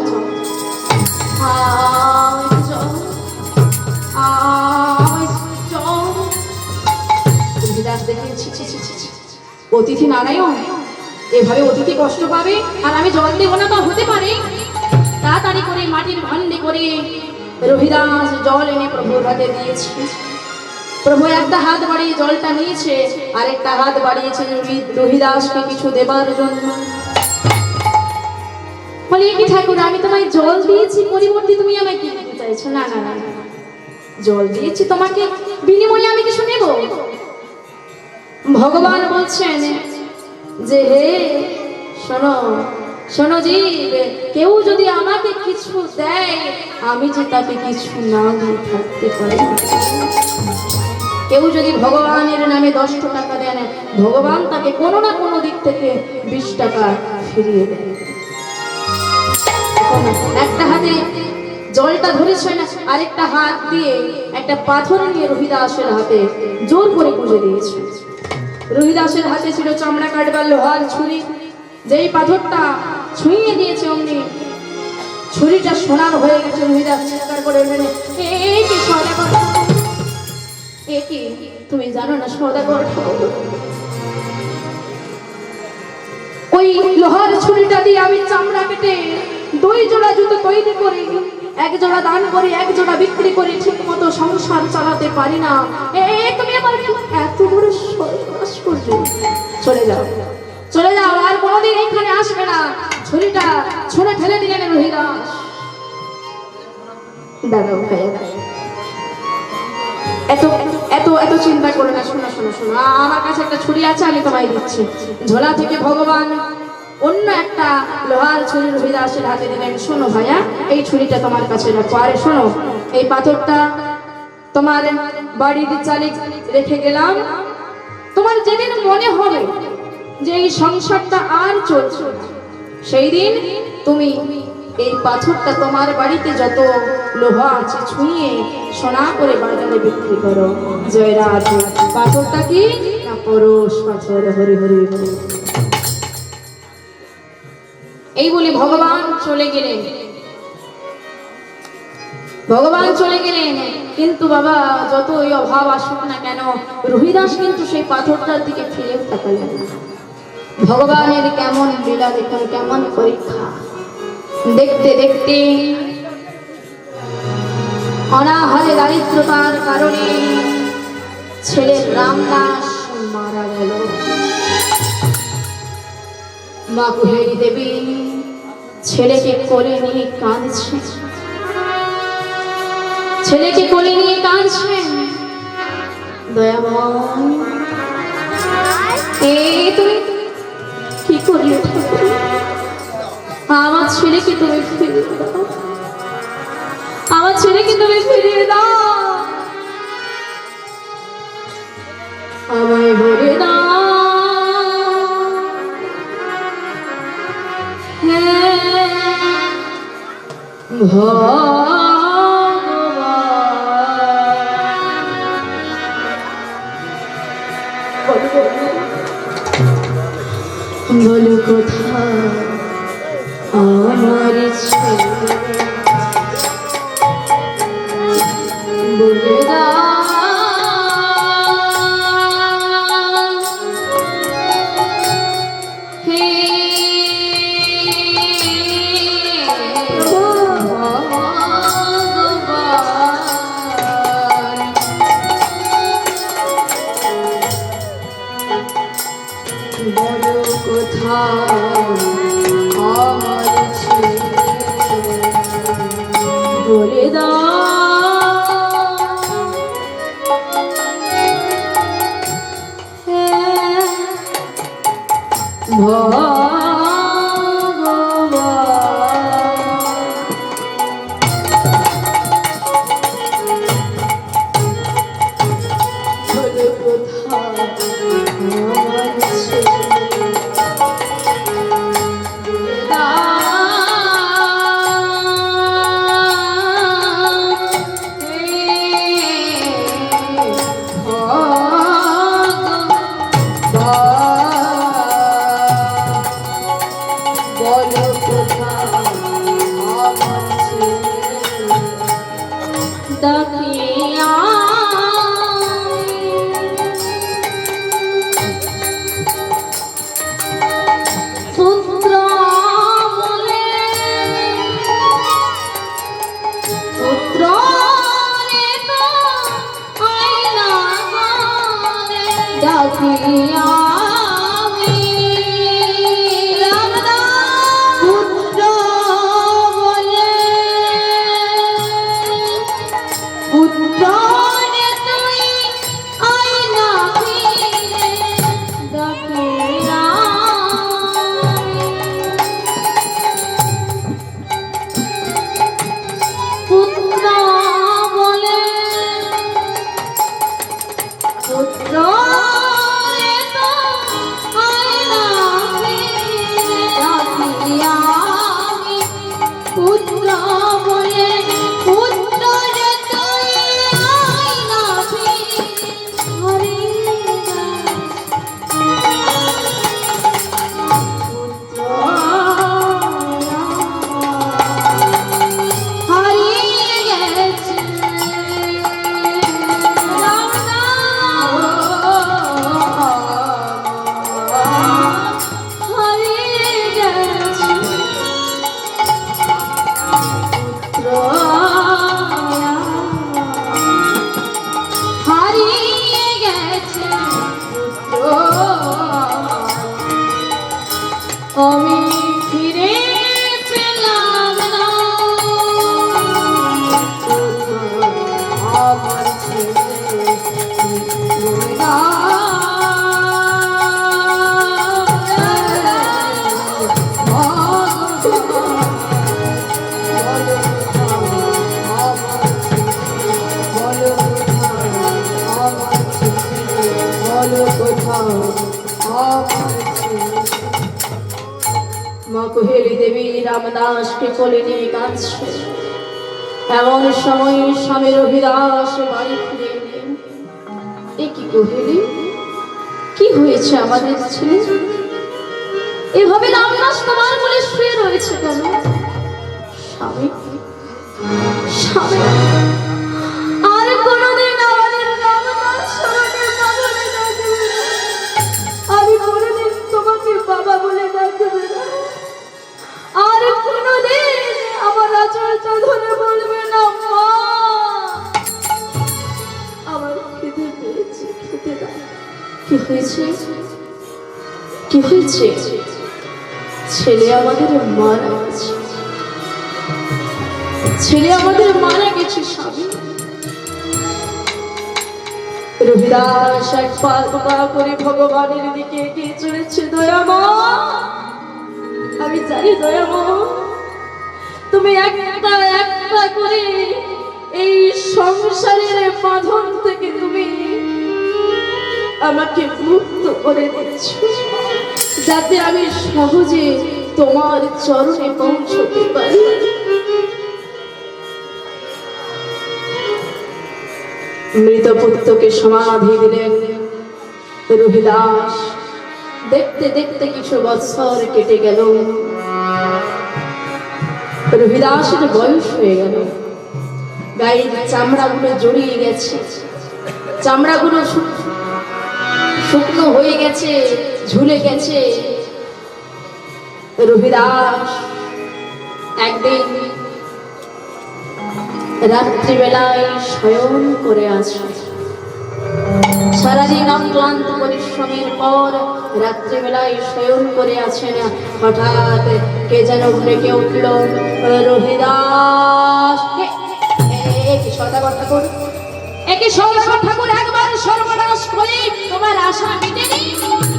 অতিথি নারায়ণ, এভাবে অতিথি কষ্ট পাবে আর আমি জল দেবো না তা হতে পারে? তাড়াতাড়ি করে মাটির ভান্ডে করে রোহিদাস জল এনে প্রভুর হাতে দিয়েছে। প্রভু একটা হাত বাড়িয়ে জলটা নিয়েছে, আর একটা হাত বাড়িয়েছে রোহিদাসকে কিছু দেবার জন্য। বলে কি ঠাকুর, আমি তোমায় জল দিয়েছি, পরিবর্তে তুমি আমায় কি দিতে চাইছো? না না না, জল দিয়েছি তোমাকে, বিনিময়ে আমি কিছু নেব। ভগবান বলছেন যে হে শোনো শোনো জীব, কেউ যদি আমাকে কিছু দেয় আমি যে তাকে কিছু না দিয়ে থাকতে পারি। কেউ যদি ভগবানের নামে 10 টাকা দেন, ভগবান তাকে কোনো না কোনো দিক থেকে 20 টাকা ফিরিয়ে দেন। একটা হাতে জলটা ধরেছেন, আরেকটা হাত দিয়ে একটা পাথর নিয়ে রহিদাসের হাতে জোর করে গুঁজে দিয়েছে। রহিদাসের হাতে ছিল চামড়া কাটবার লোহার ছুরি, যেই পাথরটা ছুঁয়ে দিয়েছে অমনি ছুরিটা সোনার হয়ে গেছে। রহিদাস চিৎকার করে বললেন, এ কি সওদাগর, এ কি তুমি জানো না সওদাগর? ওই লোহার ছুরিটা দিয়ে আমি চামড়া কেটে 2 জোড়া জুতো তৈরি করি, 1 জোড়া দান করি, 1 জোড়া বিক্রি করি, ঠিক মতো সংসার চালাতে পারি না। তুমি আমার এত বড় সর্বনাশ করছো। চলে যাও, চলে যাও, আর কোনোদিন এখানে আসবে না। ছুরিটা ছুঁড়ে ফেলে দিলেন রহিদাস। দাদা ভাইয়া, এত এত এত চিন্তা করে না, শোনো শোনো শোনো, আমার কাছে একটা ছুরি আছে, আমি তোমায় দিচ্ছি। ঝোলা থেকে ভগবান অন্য একটা লোহার ছুরি রহিদাসের হাতে দিলেন। শোনো ভাইয়া, এই ছুরিটা তোমার কাছে রাখো। আরে শোনো, এই পাথরটা তোমার বাড়ির চালে রেখে গেলাম। তোমার যেদিন মনে হবে যে এই সংসারটা আর চলছে না, সেই দিন তুমি এই পাথরটা তোমার বাড়িতে যত লোহা আছে ছুঁয়ে সোনা করে বাজারে বিক্রি করো। জয়রাজ, পাথরটা কি না পরশ পাথর। হরি হরি হরি। এই বলে ভগবান চলে গেলেন। ভগবান চলে গেলেন, কিন্তু বাবা যতই অভাব আসুক না কেন, রহিদাস কিন্তু সেই পাথরটার দিকে ফিরে তাকালেন না। ভগবানের কেমন লীলা দেখুন, কেমন পরীক্ষা। দেখতে দেখতে অনাহারে দারিদ্রতার কারণে ছেলের রামদাস মারা গেল। মা কুহেরি দেবী ছেলেকে কোলে নিয়ে কাঁদছে, ছেলেকে কোলে নিয়ে কাঁদছেন। দয়াময়, তুমি কি করলে? আমার ছেলেকে তুমি ফিরিয়ে দাও, আমার ছেলেকে তুমি ফিরিয়ে দাও, আমায় বলে দাও। বলো কোথায় আমার ছেলে, বলে দাও। হে বলো কোথায় আমার ছেলে, বলে দাও। মা কোহেলি দেবী রামদাসকে কোলে নিয়ে কাঁদছে। এমন সময় স্বামী রবিদাস বাড়ি ফিরে এলেন। এ কি কোহেলি, কি হয়েছে আমাদের ছেলে? এভাবে রামদাস তোমার কোলে শুয়ে রয়েছে কেন? স্বামী, স্বামী, আর কোনদিন আমাদের রামদাস আমাকে বাবা বলে ডাকবে না। আমি কোনদিন তোমাকে বাবা বলে ডাকবে না। আর কোনদিন আমার আঁচলটা ধরে বলবে না মা আমার খেতে পেয়েছে, খেতে দাও। কি হয়েছে, কি হয়েছে? ছেলে আমাদের মারা গেছে, ছেলে আমাদের মারা গেছে। স্বামী রবিদাস এক পা করে ভগবানের দিকে এগিয়ে চলেছে। দয়ামা, আমি জানি দয়ামা, তুমি একটা একটা করে এই সংসারের বাঁধন থেকে তুমি আমাকে মুক্ত করে দিচ্ছ, যাতে আমি সহজে তোমার চরণে পৌঁছতে পারি। মৃত পুত্রকে সমাধি দিলেন রবিদাস। দেখতে দেখতে কিছু বৎসর কেটে গেল। রবিদাসের বয়স হয়ে গেল। গায়ের চামড়াগুলো জড়িয়ে গেছে, চামড়াগুলো শুকনো হয়ে গেছে, ঝুলে গেছে। রবিদাস একদিন রাত্রিবেলায় শয়ন করে আছে। সারাদিন ক্লান্ত পরিশ্রমের পর রাত্রিবেলায় শয়ন করে আছেন। হঠাৎ কে যেন ডেকে উঠল, রবিদাস। ঠাকুর, একে সদাগর ঠাকুর, একবার সর্বনাশ করে তোমার আশা মিটেনি,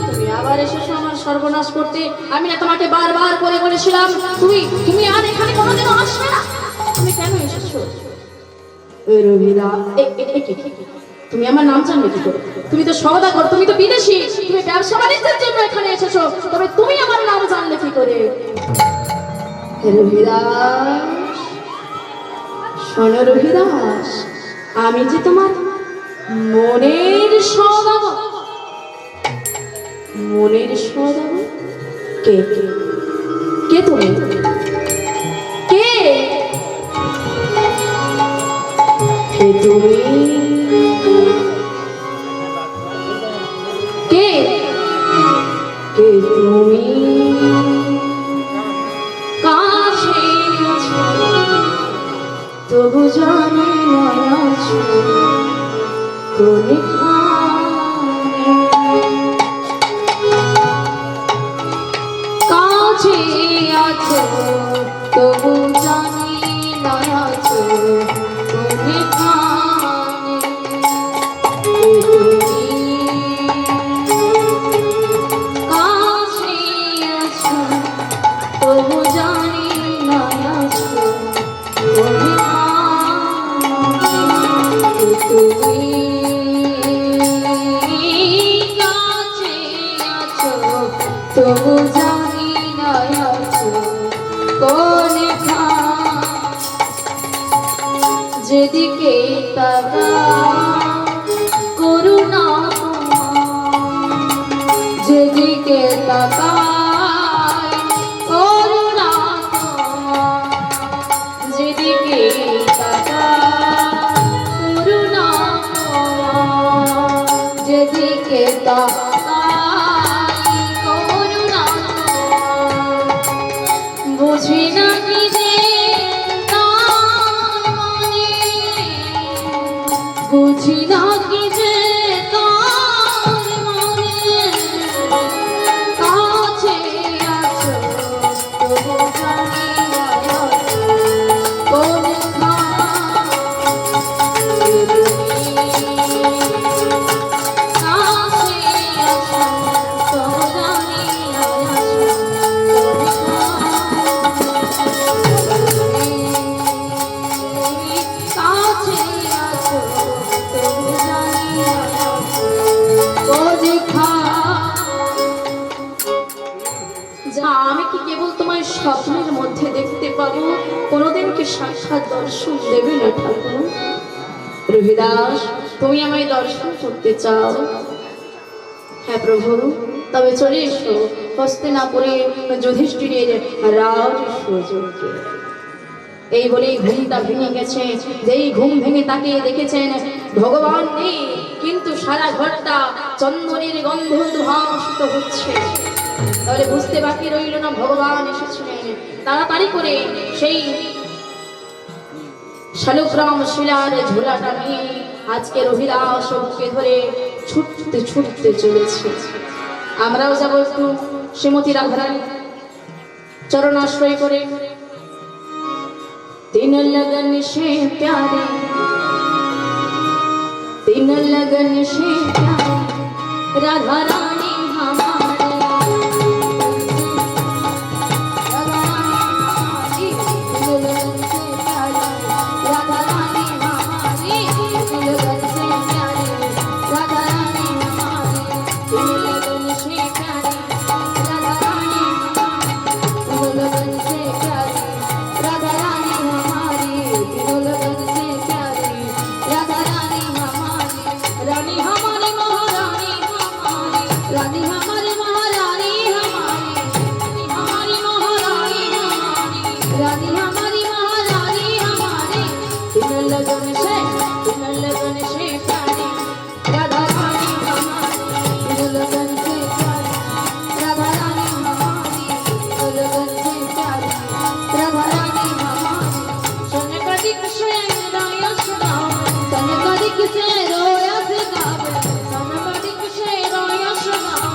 তুমি আবার এসেছো আমার সর্বনাশ করতে। আমি না তোমাকে বারবার করে বলেছিলাম তুমি আর এখানে কোনোদিনও আসবে না, তুমি কেন এসেছো? রবিদাস, তুমি আমার নাম জানবে কি করে? তুমি তো সওদাগর, তুমি তো বিদেশি, তুমি ব্যবসা বাণিজ্যের জন্য এখানে এসেছো, তবে তুমি আমার নাম জানলে কি করে? রবিদাস, শোনো রবিদাস, আমি যে তোমার মনের সওদাগর। মনের সওদাগর? কে কে তুমি? কে কে তুমি? কে কে তুমি? কাছে আছো তবু জানি না আছো কোনখানে। কাছে আছো তবু জানি না আছো কোনখানে। কাছে আছো তবু জানি না আছো কোনখানে। তুমি কাছে আছো তবু জানি না আছো কোনখানে। যেদিকে তাকাই করুণা তোমার, যেদিকে তাকাই করুণা তোমার, যেদিকে তাকাই করুণা তোমার, যেদিকে তাকাই করুণা তোমার। বুঝি না কি যে বুঝি না কি যে তার মনে। কাছে আমাকে সাক্ষাৎ দর্শন দেবে না ঠাকুর? রবিদাস, তুমি আমায় দর্শন করতে চাও? হ্যাঁ প্রভু, তবে চলে এসো হস্তিনাপুরে যুধিষ্ঠিরের রাজ সুযোগে। এই বলেই ঘুমটা ভেঙে গেছে। যেই ঘুম ভেঙে তাকিয়ে দেখেছেন ভগবান নেই, কিন্তু সারা ঘরটা চন্দনের গন্ধে উদ্ভাসিত হচ্ছে। তাহলে বুঝতে বাকি রইল না ভগবান এসেছিলেন। তাড়াতাড়ি করে সেই শালগ্রাম শিলার ঝোলাটা নিয়ে আজকে রবিদাস বুকে ধরে ছুটতে ছুটতে চলেছে। আমরাও যাবো একটু শ্রীমতী রাধারানী চরণাশ্রয় করে। तीन लगन से प्यारे, तीन लगन से प्यारे राधा रानी हमारे, राधा रानी तीन लगन से प्यारे राधा रानी हमारी, तीन लगन से प्यारे राधा रानी हमारी, तीन लगन से प्यारे राधा रानी हमारी, तीन लगन से प्यारे राधा रानी रानी हमारी महारानी हमारी, रानी हमारी महारानी हमारी, हमारी महारानी हमारी, रानी हमारी महारानी हमारी, तीन लगन से प्यारी राधा रानी हमारी, तीन लगन से प्यारी राधा रानी हमारी, तीन लगन से प्यारी राधा रानी हमारी। सन कदिक से रोया सुनाओ, सन कदिक से रोया सुनाओ, सन कदिक से रोया सुनाओ,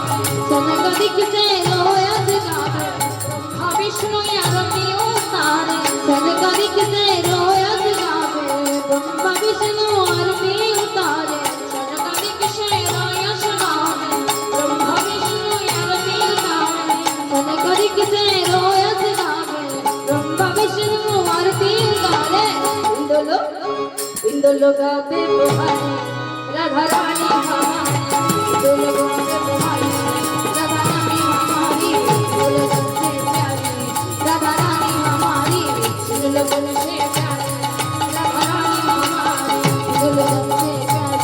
सन कदिक से रोया सुनाओ, ब्रह्मा विष्णु आरती उतारे, सन कदिक से रोया सुनाओ, ब्रह्मा विष्णु आरती उतारे, सन कदिक से रोया सुनाओ, ब्रह्मा विष्णु आरती उतारे, सन कदिक से रोया सुनाओ, ब्रह्मा विष्णु आरती उतारे। इंदोलो गाते बुहारी राधा रानी हमारी, इंदोलो गाते बुहारी राधा रानी हमारी, इंदोलो से प्यारी राधा रानी हमारी, इंदोलो से प्यारी राधा रानी हमारी, इंदोलो से प्यारी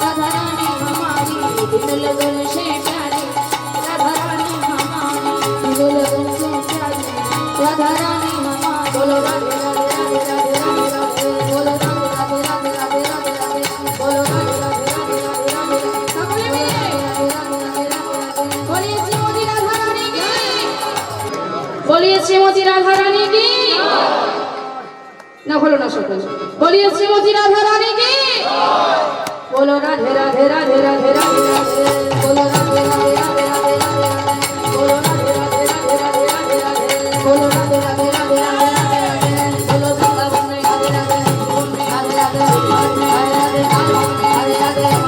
राधा रानी हमारी, इंदोलो से प्यारी राधा रानी हमारी, इंदोलो से प्यारी राधा रानी हमारी। बोलो राधे राधे राधे राधे राधे राधे, बोलो राधे राधे राधे राधे राधे राधे, बोलो राधे राधे राधे राधे राधे राधे, सकले मिले राधे राधे राधे राधे। बोलिए श्रीमती राधा रानी की, बोलिए श्रीमती राधा रानी की ना, बोलो ना सकल, बोलिए श्रीमती राधा रानी की, बोलो राधे राधे राधे राधे राधे राधे, बोलो राधे राधे राधे राधे राधे, बोलो राधे राधे राधे राधे राधे राधे, बोलो राधे राधे राधे राधे राधे, बोलो वृंदावन में राधे राधे, राधे राधे राधे राधे, राधे राधे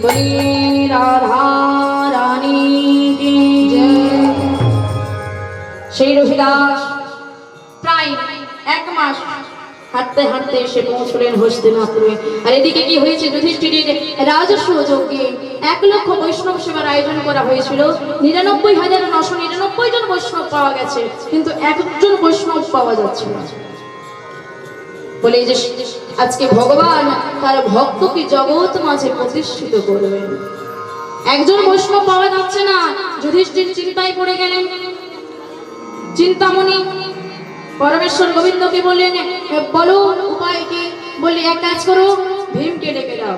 बोली राधा रानी की जय। সেই রবিদাস প্রায় এক মাস হাঁটতে হাঁটতে এসে পৌঁছলেন হস্তিনাপুরে। আর এদিকে কি হয়েছে, যুধিষ্ঠিরের রাজস্ব যজ্ঞে 1 লক্ষ বৈষ্ণব সেবার আয়োজন করা হয়েছিল। 99,999 জন বৈষ্ণব পাওয়া গেছে, কিন্তু একজন বৈষ্ণব পাওয়া যাচ্ছে না। বলে যে আজকে ভগবান তার ভক্তকে জগৎ মাঝে প্রতিষ্ঠিত করবেন, একজন বৈষ্ণব পাওয়া যাচ্ছে না। যুধিষ্ঠির চিন্তায় পড়ে গেলেন। চিন্তামণি পরমেশ্বর গোবিন্দকে বললেন, বলো উপায় কি? বললে এক কাজ করো, ভীমকে ডেকে দাও।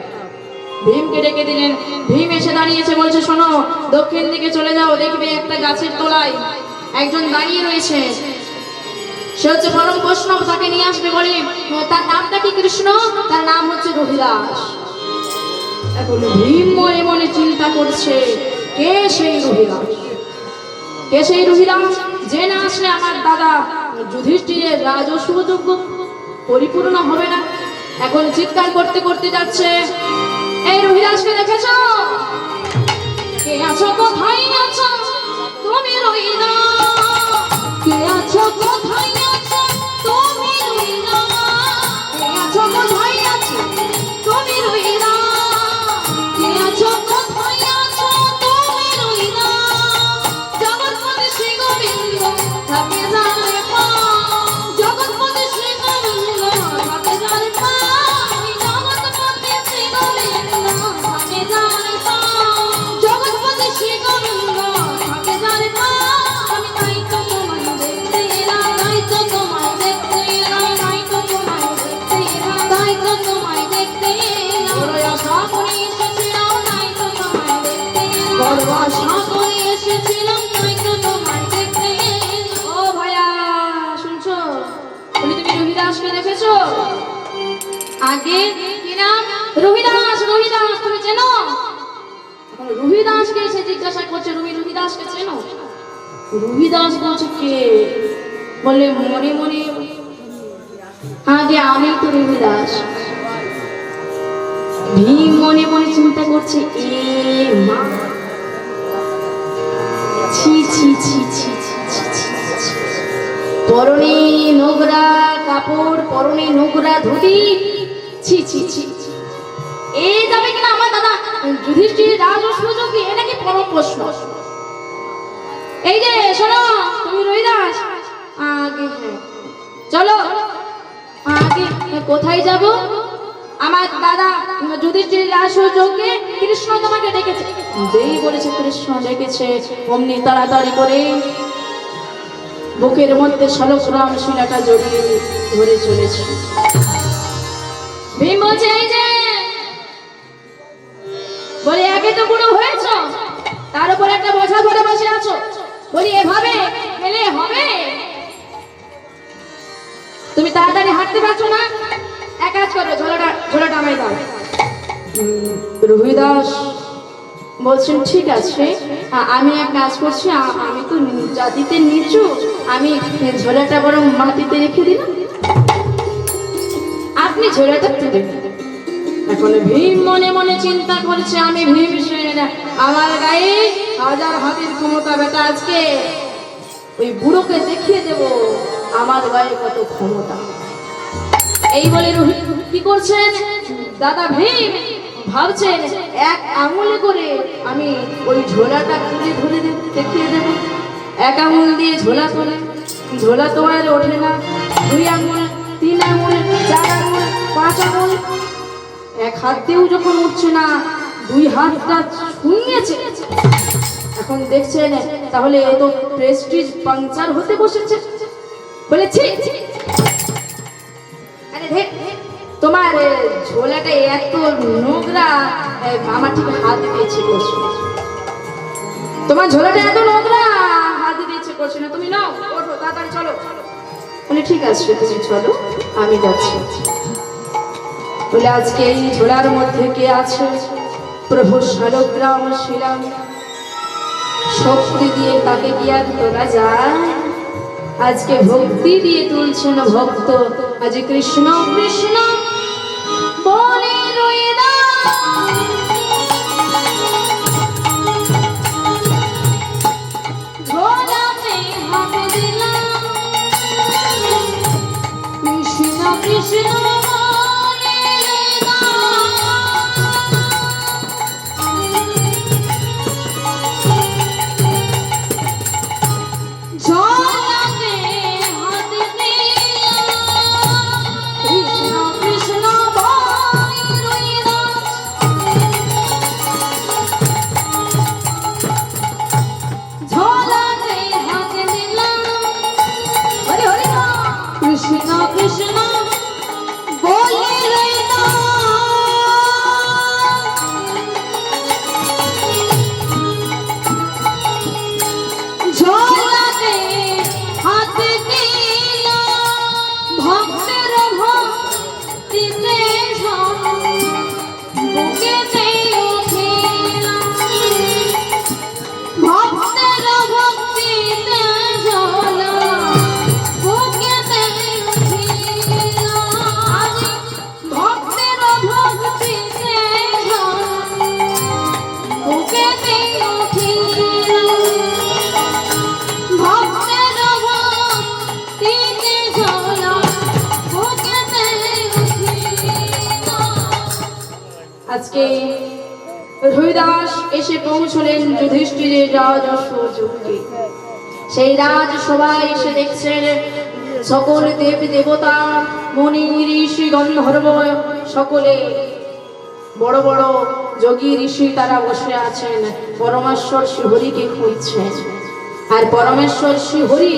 ভীমকে ডেকে দিলেন। ভীম এসে দাঁড়িয়েছে, বলছে শোনো, দক্ষিণ দিকে চলে যাও, দেখবে একটা গাছের তলায় একজন দাঁড়িয়ে রয়েছে, সে হচ্ছে পরম বৈষ্ণব, তাকে নিয়ে আসবে। বলে তার নামটা কি? কৃষ্ণ। তার নাম হচ্ছে রবিদাস। এখন ভীম মনে মনে চিন্তা করছে, কে সেই রহিদাস, কে সেই রহিদাস যে না আসলে আমার দাদা যুধিষ্ঠিরের রাজস্ব যোগ্য পরিপূর্ণ হবে না। এখন চিৎকার করতে করতে যাচ্ছে, এই রহিদাসকে দেখেছো? কে আছো, কোথায় আছো তুমি রহিদাস? কে আছো, কোথায় আছো তুমি রহিদাস? কে আছো, কোথায় আছো তুমি রহিদাস? কে আছো, কোথায় আছো তুমি রহিদাস? জগৎপতি শ্রী গোবিন্দ থাকে জানে পাও, জগৎপতি শ্রী গোবিন্দ থাকে জানে পাও, জগৎপতি শ্রী গোবিন্দ থাকে জানে পাও, জগৎপতি শ্রী গোবিন্দ থাকে জানে পাও। আমি তাই তো তোমায় দেখতে এলাম, তাই তো তোমায় দেখতে এলাম, তাই তো তোমায় দেখতে এলাম, তাই তো তোমায় দেখতে এলাম। বড় আশা করে এসেছিলাম, তাই তো তোমায় দেখতে এলাম, বড় আশা করে এসেছিলাম, তাই তো তোমায় দেখতে এলাম। ও ভাইয়া শুনছো? বলি তুমি রহিদাসকে দেখেছো? আগে কি নাম? রহিদাস। রহিদাস তুমি চেনো? এখন রহিদাসকে এসে জিজ্ঞাসা করছে, তুমি রহিদাসকে চেনো? রহিদাস বলছে কে? বলে মনে মনে, আগে আমি তো রহিদাস। ভীম মনে মনে চিন্তা করছে, এ মা, ছি ছি ছি ছি ছি ছি ছি, পরনে নোংরা কাপড়, পরনে নোংরা ধুতি, ছি ছি ছি, এ যাবে কিনা আমার দাদা যুধিষ্ঠির রাজস্ব যোগ্য? এ নাকি পরম প্রশ্ন। এই যে শোনো, তুমি রহিদাস? আগে হ্যাঁ, চলো আগে। কোথায় যাব? আমার দাদা যুধিষ্ঠির রাজস্ব যোগ্যে কৃষ্ণ তোমাকে ডেকেছে। যেই বলেছে কৃষ্ণ ডেকেছে, অমনি তাড়াতাড়ি করে বুকের মধ্যে শালগ্রাম শিলাটা জড়িয়ে ধরে চলেছে। ভীম বলছে, এই যে বলি একে তো বুড়ো হয়েছ, তার উপর একটা বোঝা ধরে বসে আছো, বলি এভাবে গেলে হবে? তুমি তাড়াতাড়ি হাঁটতে পারছো না? এক কাজ করো, ঝোলাটা আমায় দাও। রহিদাস বলছেন, ঠিক আছে, আমি এক কাজ করছি, আমি তো জাতিতে নিচু, আমি ঝোলাটা বরং মাটিতে রেখে দিলাম, আপনি ঝোলাটা তুলে। এখন ভীম মনে মনে চিন্তা করছে, আমি ভীমসেন, আমার গায়ে হাজার হাতির ক্ষমতা, বেটা আজকে ওই বুড়োকে দেখিয়ে দেব আমার গায়ে কত ক্ষমতা। এই বলে কি করছেন দাদা ভীম? ভাবছেন এক আঙুলে করে আমি ওই ঝোলাটা তুলে ধরে দেখিয়ে দেব। এক আঙুল দিয়ে ঝোলা তোলে, ঝোলা তো আর ওঠে না। 2 আঙুল, 3 আঙুল, 4 আঙুল, 5 আঙুল, এক হাত দিয়েও যখন উঠছে না, 2 হাতটা ছুঁয়েছে। এখন দেখছেন তাহলে এ তো প্রেস্টিজ পাংচার হতে বসেছে। বলেছি, আরে তোমার ঝোলাটা এত নোংরা, আমার ঠিক হাত দিয়েছে করছে, তোমার ঝোলাটা এত নোংরা, হাত দিয়েছে করছে না, তুমি নাও, ওঠো তাড়াতাড়ি চলো। বলে ঠিক আছে, তুমি চলো, আমি যাচ্ছি। বলে আজকে এই ঝোলার মধ্যে কে আছে? প্রভু শালগ্রাম শিলা, শক্তি দিয়ে তাকে কি আর তোলা যায়? আজকে ভক্তি দিয়ে তুলছেন ভক্ত, আজ কৃষ্ণ কৃষ্ণ বলে কৃষ্ণ কৃষ্ণ আজকে রবিদাস এসে পৌঁছলেন যুধিষ্ঠিরের রাজস্ব যুগে। সেই রাজসভায় এসে দেখছেন সকল দেব দেবতা, মুনি ঋষি গন্ধর্ব সকলে বড় বড় যোগী ঋষি তারা বসে আছেন, পরমেশ্বর শ্রীহরিকে খুঁজছেন। আর পরমেশ্বর শ্রীহরি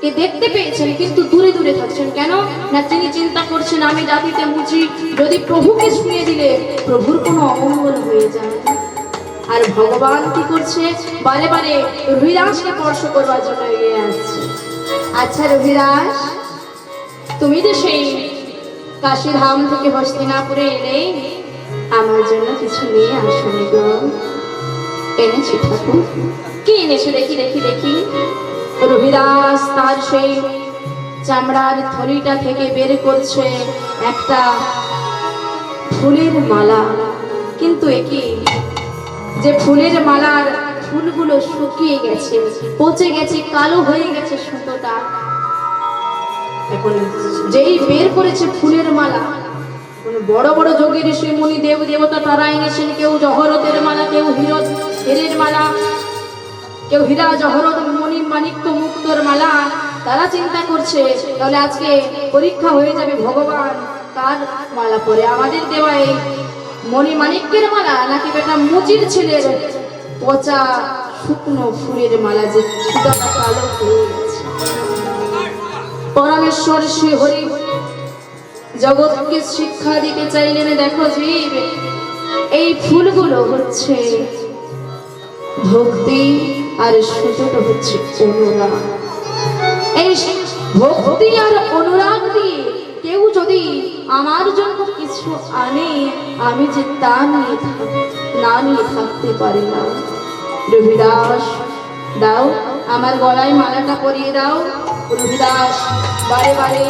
কে দেখতে পেয়েছেন, কিন্তু দূরে দূরে থাকছেন। কেন না তিনি চিন্তা করছেন আমি জাতিতে মুচি, যদি প্রভুকে শুনিয়ে দিলে প্রভুর কোনো অমঙ্গল হয়ে যায়। আর ভগবান কি করছে, বারে বারে রবিদাসকে স্পর্শ করবার জন্য এগিয়ে আসছে। আচ্ছা রবিদাস, তুমি যে সেই কাশীধাম থেকে হস্তিনাপুরে এলে, আমার জন্য কিছু নিয়ে আসনি গো? এনেছি ঠাকুর। কি এনেছো দেখি দেখি দেখি। রবিদাস তার সেই চামড়ার থলিটা থেকে বের করছে একটা ফুলের মালা। কিন্তু একই যে ফুলের মালার ফুলগুলো শুকিয়ে গেছে, পচে গেছে, কালো হয়ে গেছে সুতোটা। এখন যেই বের করেছে ফুলের মালা, বড় বড় যোগী ঋষি মুনি দেব দেবতা তারা এনেছেন। কেউ জহরতের মালা, কেউ হীরের মালা, কেউ হীরা জহরত মণি মাণিক্য মুক্তর মালা। তারা চিন্তা করছে তাহলে আজকে পরীক্ষা হয়ে যাবে ভগবান কার মালা পরে, আমাদের দেওয়া এই মণি মাণিক্যের মালা নাকি বেটা মুচির ছেলের পচা শুকনো ফুলের মালা যে সুতাটা কালো হয়ে গেছে। পরমেশ্বর শ্রীহরি জগৎকে শিক্ষা দিতে চাইলেন, দেখো জীব, এই ফুলগুলো হচ্ছে ভক্তি আর সুতোটা হচ্ছে অনুরাগ। এই ভক্তি আর অনুরাগ দিয়ে কেউ যদি আমার জন্য কিছু আনে, আমি যে তা না নিয়ে থাকতে পারি না। রবিদাস দাও, আমার গলায় মালাটা পরিয়ে দাও। রবিদাস বারে বারে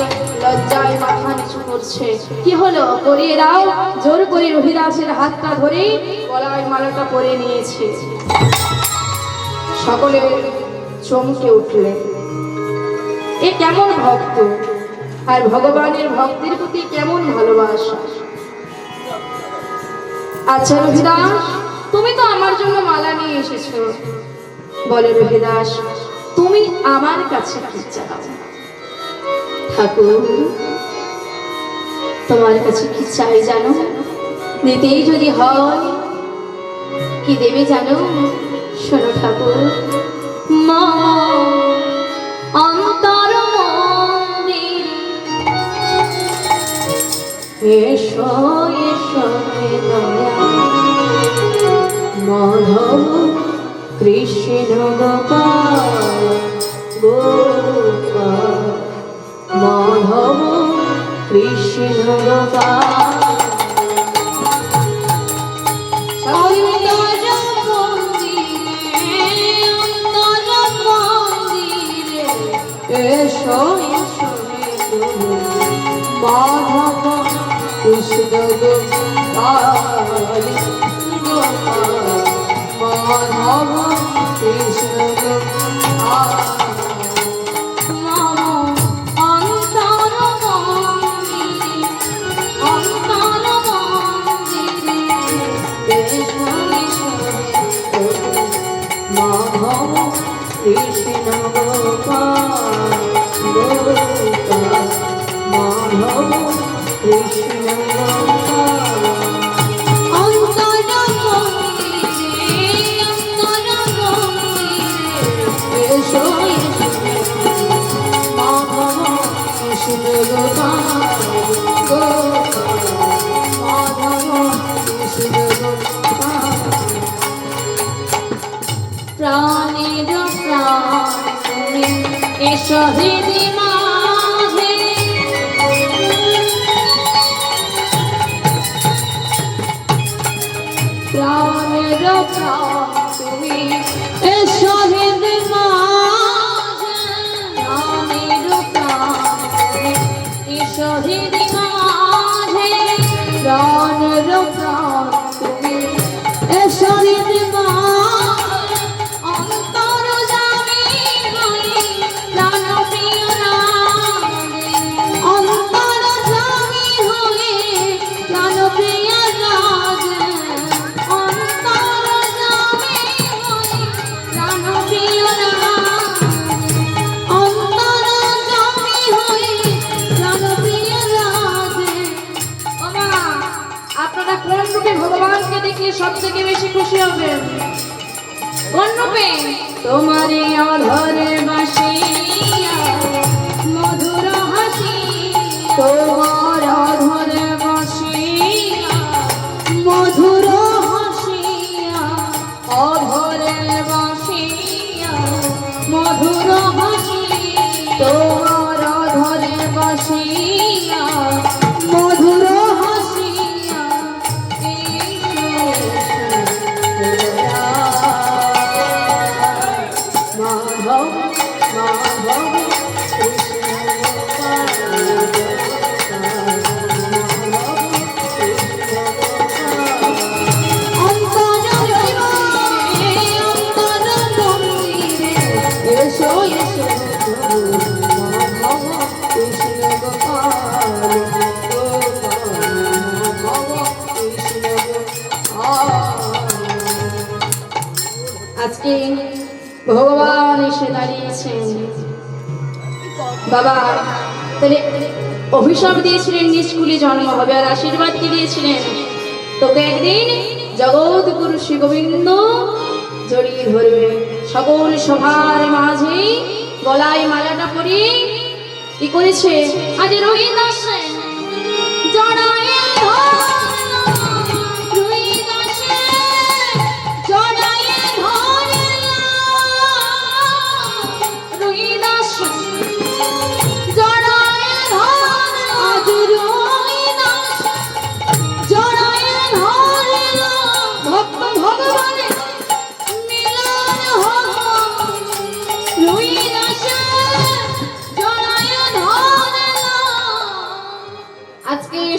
লজ্জায় মাথা নিচু করছে। কি হলো, পরিয়ে দাও। জোর করে রবিদাসের হাতটা ধরে গলায় মালাটা পরিয়ে নিয়েছে। সকলে চমকে উঠলেন, এ কেমন ভক্ত, আর ভগবানের ভক্তির প্রতি কেমন ভালোবাসা। আচ্ছা রবিদাস, তুমি তো আমার জন্য মালা নিয়ে এসেছো, বলে রবিদাস তুমি আমার কাছে কি চাও? ঠাকুর তোমার কাছে কি চাই জানো? দিতেই যদি হয় কি দেবে জানো? শোনো ঠাকুর, মা অন্তর মন্দির এসো এসো দয়া মাধব কৃষ্ণ গোপাল গোপাল মাধব কৃষ্ণ গোপাল। এসো এসো মাধব কৃষ্ণ গোপাল মাধব কৃষ্ণ গোপাল। কৃষ্ণ গোপাল গোপাল মাধব কৃষ্ণ গোপাল। অন্তর মন্দিরে এসো মাধব কৃষ্ণ গোপাল গোপাল মাধব কৃষ্ণ গোপাল। প্রাণের প্রাণ তুমি এসো হৃদি মাঝে, প্রাণের প্রাণ তুমি এসো হৃদি মাঝে, প্রাণের প্রাণ তুমি এসো হৃদি মাঝে, প্রাণের প্রাণ তুমি এসো হৃদি মাঝে। অন্তর জামি হয়ে প্রাণ প্রিয় দেখলে সব থেকে বেশি খুশি হবে। কোন রূপে? তোমারে অধরে বাসিয়া মধুর হাসি, তোমার অধরে বাসিয়া মধুর হাসিয়া, অধরে বাসিয়া মধুর হাসি, তোমার অধরে বাসিয়া মধুর হাসিয়া, মাধব মাধব আজকে ভগবান এসে দাঁড়িয়েছেন। বাবা তাহলে অভিশাপ দিয়েছিলেন নিষ্কুলি জন্ম হবে, আর আশীর্বাদ কি দিয়েছিলেন? তোকে একদিন জগৎ গুরু শ্রী গোবিন্দ জড়িয়ে ধরবে। সকল সভার মাঝে গলায় মালাটা পরি কি করেছে? আজ রোহিত আসে জড়ায়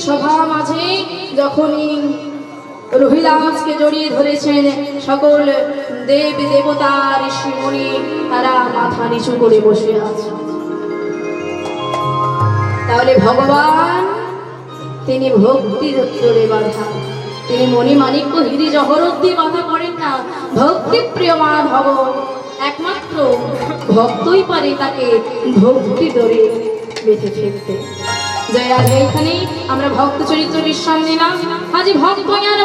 সভা মাঝে যখনই রহিদাসকে জড়িয়ে ধরেছেন, সকল দেব দেবতা ঋষি মুনি তারা মাথা নিচু করে বসে আছে। তাহলে ভগবান তিনি ভক্তির উত্তরে বাধা, তিনি মণি মাণিক্য হীরে জহরত দিয়ে বাধা করেন না। ভক্তি প্রিয় মাধব একমাত্র ভক্তই পারে তাকে ভক্তি ধরে বেঁধে ফেলতে। জয় রাধে। এখানেই আমরা ভক্ত চরিত্র বিশ্রাম নিলাম। আজ ভক্ত আর